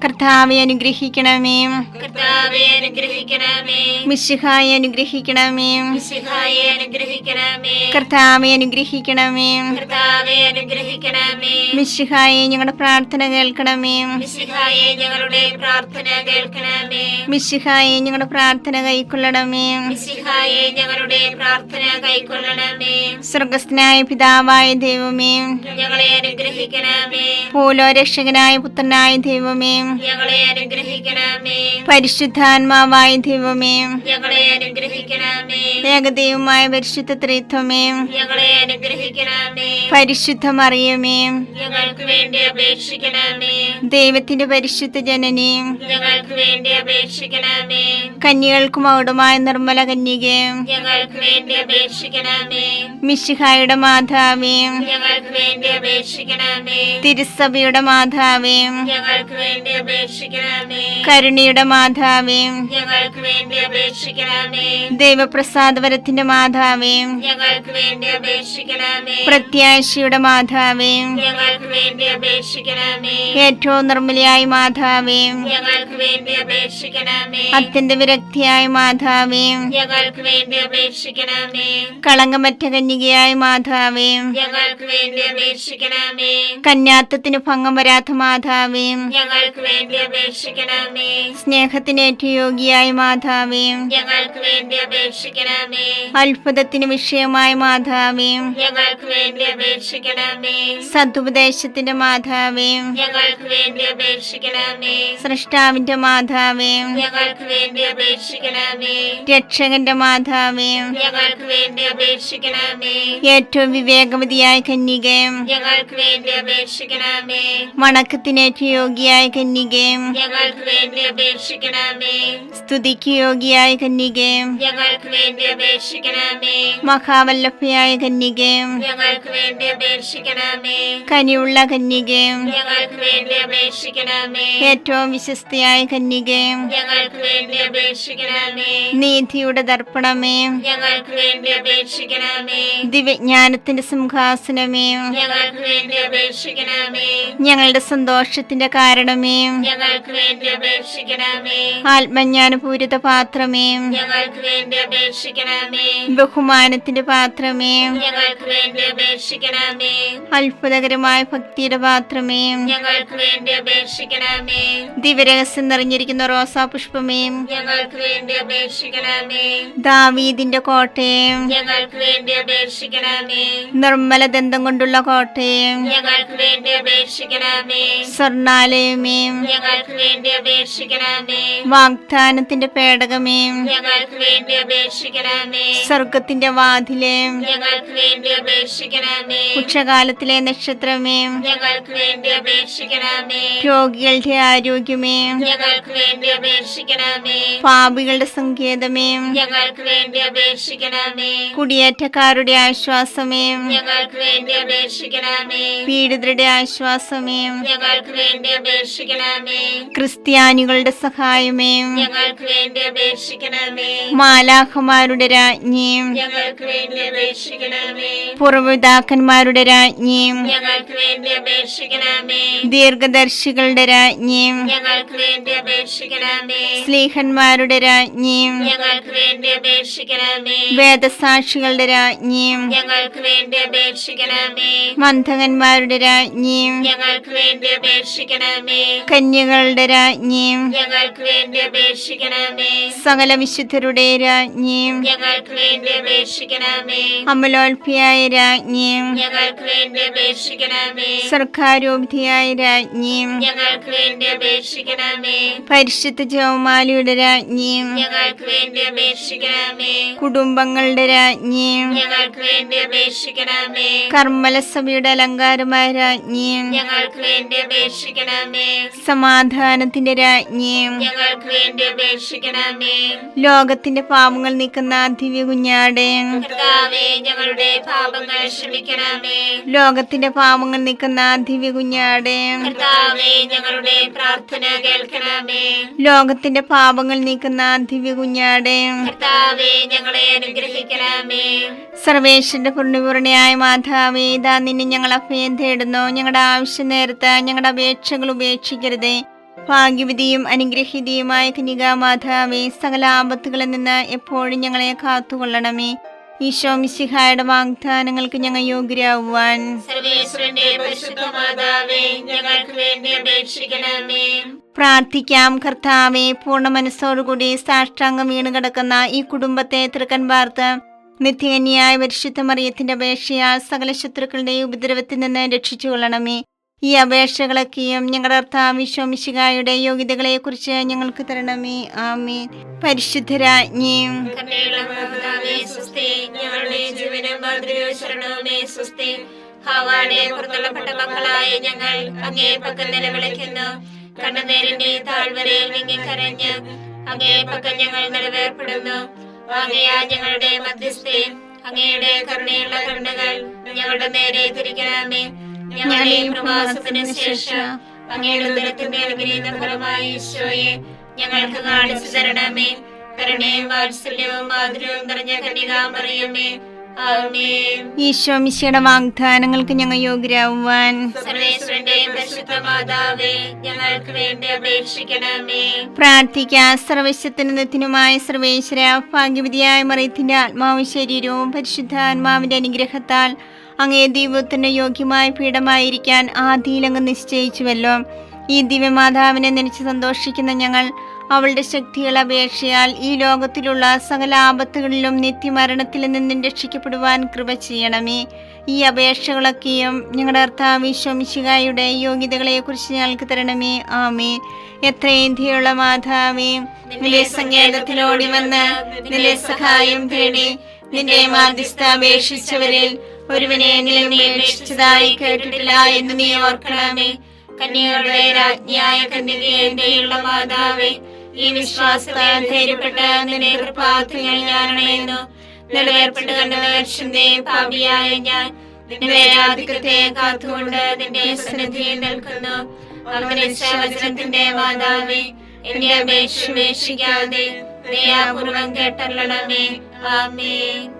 കർത്താവെ അനുഗ്രഹിക്കണമേ. കർത്താവേ അനുഗ്രഹിക്കണമേ. മിശിഹായെ അനുഗ്രഹിക്കണമേ. മിശിഹായെ അനുഗ്രഹിക്കണമേ. കർത്താവെ അനുഗ്രഹിക്കണമേ. കർത്താവേ അനുഗ്രഹിക്കണമേ. മിശിഹായെ ഞങ്ങളുടെ പ്രാർത്ഥന കേൾക്കണമേ. മിശിഹായെ ഞങ്ങളുടെ പ്രാർത്ഥന കേൾക്കണമേ. മിശിഹായെ ഞങ്ങളുടെ പ്രാർത്ഥന കൈക്കൊള്ളണമേ. മിശിഹായെ ഞങ്ങളുടെ പ്രാർത്ഥന കൈക്കൊള്ളണമേ. സ്വർഗസ്ഥനായ പിതാവായ ദൈവമേ, ഞങ്ങളെ അനുഗ്രഹിക്കണമേ. പൂലോരക്ഷകനായ പുത്രനായ ദൈവമേ, ഞങ്ങളെ അനുഗ്രഹിക്കണമേ. പരിശുദ്ധാത്മാവായ ദൈവമേ, ഞങ്ങളെ അനുഗ്രഹിക്കണമേ. ഏകദൈവമായ പരിശുദ്ധ ത്രിത്വമേ, ഞങ്ങളെ അനുഗ്രഹിക്കണമേ. പരിശുദ്ധ മറിയമേ, ഞങ്ങൾക്ക് വേണ്ടി അപേക്ഷിക്കണമേ. ദൈവത്തിന്റെ പരിശുദ്ധ ജനനി, ഞങ്ങൾക്ക് വേണ്ടി അപേക്ഷിക്കണമേ. കന്യകൾക്ക് മൗഢമായ നിർമ്മല കന്യകേ, ഞങ്ങൾക്ക് വേണ്ടി അപേക്ഷിക്കണമേ. മിശിഹായുടെ മാതാവേ, ഞങ്ങൾക്ക് വേണ്ടി അപേക്ഷിക്കണമേ. തിരുസഭയുടെ മാതാവേ, ഞങ്ങൾക്ക് വേണ്ടി അപേക്ഷിക്കണമേ. കരുണയുടെ മാതാവേ, ഞങ്ങൾക്ക് വേണ്ടി അപേക്ഷിക്കണമേ. ദൈവപ്രസാദവരത്തിന്റെ മാതാവേ, ഞങ്ങൾക്ക് വേണ്ടി അപേക്ഷിക്കണമേ. പ്രത്യാശയുടെ മാതാവേ, ഞങ്ങൾക്ക് വേണ്ടി അപേക്ഷിക്കണമേ. ഏറ്റവും നിർമ്മലയായ മാതാവേ, ഞങ്ങൾക്ക് വേണ്ടി അപേക്ഷിക്കണമേ. അത്യന്ത വിരക്തിയായ മാതാവേ, ഞങ്ങൾക്ക് വേണ്ടി അപേക്ഷിക്കണമേ. കളങ്കമറ്റ കന്യകയായ മാതാവേ, ഞങ്ങൾക്ക് വേണ്ടി അപേക്ഷിക്കണമേ. കന്യാത്വത്തിന് ഭംഗം വരാത്ത മാതാവേ, ഞങ്ങൾക്ക് വേണ്ടി അപേക്ഷിക്കണമേ. സ്നേഹത്തിന് ഏറ്റവും യോഗ്യയായ മാതാവേ, ഞങ്ങൾക്ക് വേണ്ടി അപേക്ഷിക്കണമേ. അത്ഭുതത്തിന് വിഷയമായ മാതാവേ, ഞങ്ങൾക്ക് വേണ്ടി അപേക്ഷിക്കണമേ. സതുപദേശത്തിന്റെ മാതാവേ, ഞങ്ങൾക്ക് വേണ്ടി അപേക്ഷിക്കണമേ. സൃഷ്ടാവിന്റെ മാതാവേ, ഞങ്ങൾക്ക് വേണ്ടി അപേക്ഷിക്കണമേ. രക്ഷകന്റെ മാതാവേ, ഞങ്ങൾക്ക് വേണ്ടി അപേക്ഷിക്കണമേ. ഏറ്റവും വിവേകവതിയായ കന്യകേ, ഞങ്ങൾക്ക് വേണ്ടി അപേക്ഷിക്കണമേ. വണക്കത്തിന് ഏറ്റവും യോഗ്യയായ കന്യകേ, ഞങ്ങൾക്ക് വേണ്ടി അപേക്ഷിക്കണമേ. സ്തുതിക്ക് യോഗ്യയായ കന്യകേ, ഞങ്ങൾക്ക് വേണ്ടി അപേക്ഷിക്കണമേ. മഹാവല്ലഭയായ കന്യകേ, ഞങ്ങൾക്ക് വേണ്ടി അപേക്ഷിക്കണമേ. കനിയുള്ള കന്യകേ, ഞങ്ങൾക്ക് വേണ്ടി അപേക്ഷിക്കണമേ. ഏറ്റവും വിശ്വസ്തയായ കന്യകേ, ഞങ്ങൾക്ക് വേണ്ടി അപേക്ഷിക്കണമേ. നീതിയുടെ ദർപ്പണമേ, ഞങ്ങൾക്ക് വേണ്ടി അപേക്ഷിക്കണമേ. ദിവ്യജ്ഞാനത്തിന്റെ സിംഹാസനമേ, ഞങ്ങൾക്ക് വേണ്ടി അപേക്ഷിക്കണമേ. ഞങ്ങളുടെ സന്തോഷത്തിന്റെ കാരണമേ, ഞങ്ങൾക്ക് വേണ്ടി അപേക്ഷിക്കണമേ. ആത്മജ്ഞാനപൂരിത പാത്രമേ, ഞങ്ങൾക്ക് വേണ്ടി അപേക്ഷിക്കണമേ. ബഹുമാനത്തിന്റെ പാത്രമേ, ഞങ്ങൾക്ക് വേണ്ടി അപേക്ഷിക്കണമേ. അത്ഭുതകരമായ ഭക്തിയുടെ പാത്രമേ, ഞങ്ങൾക്ക് വേണ്ടി അപേക്ഷിക്കണമേ. ദിവ്യരഹസ്യം നിറഞ്ഞിരിക്കുന്ന റോസാ പുഷ്പമേ, ഞങ്ങൾക്ക് വേണ്ടി അപേക്ഷിക്കണമേ. ദാവീദിന്റെ കോട്ടയെ, ഞങ്ങൾക്ക് വേണ്ടി അപേക്ഷിക്കണമേ. നിർമ്മല ദന്തം കൊണ്ടുള്ള കോട്ടയെ, ഞങ്ങൾക്ക് വേണ്ടി അപേക്ഷിക്കണമേ. സ്വർണാലയമേ, ഞങ്ങൾക്ക് വേണ്ടി അപേക്ഷിക്കണമേ. വാഗ്ദാനത്തിന്റെ പേടകമേ, ഞങ്ങൾക്ക് വേണ്ടി അപേക്ഷിക്കണമേ. അപേക്ഷിക്കണമേ. സ്വർഗത്തിന്റെ വാതിലേ, ഞങ്ങൾക്ക് വേണ്ടി അപേക്ഷിക്കണമേ. ഉച്ചകാലത്തിലെ നക്ഷത്രമേ, ഞങ്ങൾക്ക് വേണ്ടി അപേക്ഷിക്കണമേ. രോഗികളുടെ ആരോഗ്യമേ, ഞങ്ങൾക്ക് വേണ്ടി അപേക്ഷിക്കണമേ. പാപികളുടെ സങ്കേതമേ, ഞങ്ങൾക്ക് വേണ്ടി അപേക്ഷിക്കണമേ. കുടിയേറ്റക്കാരുടെ ആശ്വാസമേ, ഞങ്ങൾക്ക് വേണ്ടി അപേക്ഷിക്കണമേ. പീഡിതരുടെ ആശ്വാസമേ, ഞങ്ങൾക്ക് വേണ്ടി അപേക്ഷിക്കണമേ. ക്രിസ്ത്യാനികളുടെ സഹായമേ, ഞങ്ങൾക്ക് വേണ്ടി അപേക്ഷിക്കണമേ. മാലാഖമാരുടെ രാജ്ഞി, ഞങ്ങൾക്ക് വേണ്ടി അപേക്ഷിക്കണമേ. പൂർവ്വപിതാക്കന്മാരുടെ രാജ്ഞി, ഞങ്ങൾക്ക് വേണ്ടി അപേക്ഷിക്കണമേ. ദീർഘദർശികളുടെ രാജ്ഞി, ഞങ്ങൾക്ക് വേണ്ടി അപേക്ഷിക്കണമേ. സ്ലീഹന്മാരുടെ രാജ്ഞി, ഞങ്ങൾക്ക് വേണ്ടി അപേക്ഷിക്കണമേ. വേദസാക്ഷികളുടെ രാജ്ഞി, ഞങ്ങൾക്ക് വേണ്ടി അപേക്ഷിക്കണമേ. മന്ധകന്മാരുടെ രാജ്ഞി, ഞങ്ങൾക്ക് വേണ്ടി അപേക്ഷിക്കണമേ. കന്യകളുടെ രാജ്ഞി, ഞങ്ങൾക്ക് വേണ്ടി അപേക്ഷിക്കണമേ. സകല വിശുദ്ധരുടെ രാജ്ഞി, ഞങ്ങൾക്ക് വേണ്ടി അപേക്ഷിക്കണമേ. അമലോൽപിയായ രാജ്ഞി, ഞങ്ങൾക്ക് വേണ്ടി അപേക്ഷിക്കണമേ. സർക്കാരോപധിയായ രാജ്ഞി, ഞങ്ങൾക്ക് വേണ്ടി അപേക്ഷിക്കണമേ. പരിശുദ്ധ ജപമാലയുടെ രാജ്ഞി, ഞങ്ങൾക്ക് വേണ്ടി അപേക്ഷിക്കണമേ. കുടുംബങ്ങളുടെ രാജ്ഞി, ഞങ്ങൾക്ക് വേണ്ടി അപേക്ഷിക്കണമേ. കർമ്മലസഭയുടെ അലങ്കാരമായ രാജ്ഞി, ഞങ്ങൾക്ക് വേണ്ടി അപേക്ഷിക്കണമേ. സമാധാനത്തിന്റെ രാജ്ഞി, ഞങ്ങൾക്ക് വേണ്ടി അപേക്ഷിക്കണമേ. ലോകത്തിന്റെ പാപങ്ങൾ നീക്കുന്ന ദിവ്യ കുഞ്ഞാടേ, കർത്താവേ, ഞങ്ങളുടെ പാപങ്ങൾ ക്ഷമിക്കണമേ. ലോകത്തിന്റെ പാപങ്ങൾ നീക്കുന്ന ദിവ്യ കുഞ്ഞാടേ, കർത്താവേ, ഞങ്ങളുടെ പ്രാർത്ഥന കേൾക്കണമേ. ലോകത്തിന്റെ പാപങ്ങൾ നീക്കുന്ന ദിവ്യ കുഞ്ഞാടേ, കർത്താവേ, ഞങ്ങളെ അനുഗ്രഹിക്കണമേ. സർവേശ്വരന്റെ പുണ്യപൂർണയായ മാതാവേ, ഇതാ നിന്നെ ഞങ്ങൾ അഭയം തേടുന്നു. ഞങ്ങളുടെ ആവശ്യ നേരത്ത് ഞങ്ങളുടെ അപേക്ഷകൾ ഉപേക്ഷിക്കരുതേ. ഭാഗ്യവതിയും അനുഗ്രഹീതയുമായ കന്യകാമാതാവേ, സകല ആപത്തുകളിൽ നിന്ന് എപ്പോഴും ഞങ്ങളെ കാത്തുകൊള്ളണമേ. ഈശോ മിശിഹായുടെ വാഗ്ദാനങ്ങൾക്ക് ഞങ്ങൾ യോഗ്യരാകുവാൻ സർവേശ്വരന്റെ പരിശുദ്ധ മാതാവേ, ഞങ്ങൾക്ക് വേണ്ടി അപേക്ഷിക്കണമേ. പ്രാർത്ഥിക്കാം. കർത്താവേ, പൂർണ്ണ മനസ്സോടുകൂടി സാഷ്ടാംഗം വീണ് കിടക്കുന്ന ഈ കുടുംബത്തെ തൃക്കൻ പാർത്ത് നിത്യകന്യായ പരിശുദ്ധ മറിയത്തിന്റെ അപേക്ഷയാൽ സകല ശത്രുക്കളുടെ ഉപദ്രവത്തിൽ നിന്ന് രക്ഷിച്ചു കൊള്ളണമേ. ഈ അപേക്ഷകളൊക്കെയും ഞങ്ങളുടെ കർത്താവ് ഈശോ മിശിഹായുടെ യോഗ്യതകളെ കുറിച്ച് ഞങ്ങൾക്ക് തരണമേ. ആമേൻ. പരിശുദ്ധരാജ്ഞി, കരുണയുള്ള മാതാവേ, സ്വസ്തി. ഞങ്ങളുടെ ജീവനും മാതൃകയും ശരണവുമേ, സ്വസ്തി. ഹവ്വായുടെ പുറന്തള്ളപ്പെട്ട മക്കളായ ഞങ്ങൾ അങ്ങേ പക്കൽ നിലവിളിക്കുന്നു. കണ്ണുനീരിന്റെ താഴ്വരയിൽ വിങ്ങിക്കരഞ്ഞ് അങ്ങേ പക്കൽ ഞങ്ങൾ നിലവേർപ്പെടുന്നു. ആകയാൽ ഞങ്ങളുടെ മധ്യസ്ഥേ, അങ്ങയുടെ കരുണയുള്ള കണ്ണുകൾ ഞങ്ങളുടെ നേരെ തിരിക്കണമേ. ഞങ്ങളുടെ പ്രവാസത്തിന് ശേഷം അങ്ങയുടെ ഉദരത്തിന്റെ അനുഗ്രഹീത ഫലമായി ഈശോയെ ഞങ്ങൾക്ക് കാണിച്ചു തരണമേ. കരുണയും വാത്സല്യവും മാധുര്യവും നിറഞ്ഞ കന്യകാമറിയമേ, ആമേൻ. ഈശോ മിശിഹായുടെ വാഗ്ദാനങ്ങൾക്ക് ഞങ്ങൾ യോഗ്യരാകുവാൻ സർവേശ്വരന്റെ പരിശുദ്ധ മാതാവേ, ഞങ്ങൾക്ക് വേണ്ടി അപേക്ഷിക്കണമേ. പ്രാർത്ഥിക്കാം. സർവശക്തനുമായ സർവേശ്വര, ഭാഗ്യവതിയായ മറിയത്തിന്റെ ആത്മാവും ശരീരവും പരിശുദ്ധാത്മാവിന്റെ അനുഗ്രഹത്താൽ അങ്ങേ ദൈവത്തിന് യോഗ്യമായ പീഠമായിരിക്കാൻ ആദിയിലങ്ങ് നിശ്ചയിച്ചുവല്ലോ. ഈ ദിവ്യമാതാവിനെ നനച്ച് സന്തോഷിക്കുന്ന ഞങ്ങൾ അവളുടെ ശക്തിയുള്ള അപേക്ഷയാൽ ഈ ലോകത്തിലുള്ള സകല ആപത്തുകളിലും നിത്യമരണത്തിൽ നിന്നും രക്ഷിക്കപ്പെടുവാൻ കൃപ ചെയ്യണമേ. ഈ അപേക്ഷകളൊക്കെയും ഞങ്ങളുടെ കർത്താവ് ഈശോ മിശിഹായുടെ യോഗ്യതകളെ കുറിച്ച് ഞങ്ങൾക്ക് തരണമേ. ആമേൻ. എത്രയും ദയുള്ള മാതാവേ, നിന്റെ സങ്കേതത്തിലോടി വന്ന് നിന്റെ സഹായം തേടി നിന്റെ മാധ്യസ്ഥ അപേക്ഷിച്ചവരിൽ ഒരുവനെങ്കിലും നീ അപേക്ഷിച്ചതായി കേട്ടിട്ടില്ല എന്ന് നീ ഓർക്കണമേ. കന്യകളുടെ രാജ്ഞിയായ കന്യകയുള്ള മാതാവേ, ഈ വിശ്വാസത്താൽ ധൈര്യപ്പെട്ട് നിന്റെ കൃപാർത്ഥങ്ങൾ ഞാൻ അണയുന്നു. നിലവേർപ്പെട്ട് കണ്ട പാപിയായ ഞാൻ നിന്റെ ആധിക്യത്തെ കാത്തുകൊണ്ട് നിന്റെ സന്നിധിയിൽ നിൽക്കുന്നു. അങ്ങനെ വചനത്തിന്റെ മാതാവേ, എന്റെ അപേക്ഷ ഉപേക്ഷിക്കാതെ ദയാപൂർവം കേട്ടല്ലണമേ. ആമേൻ.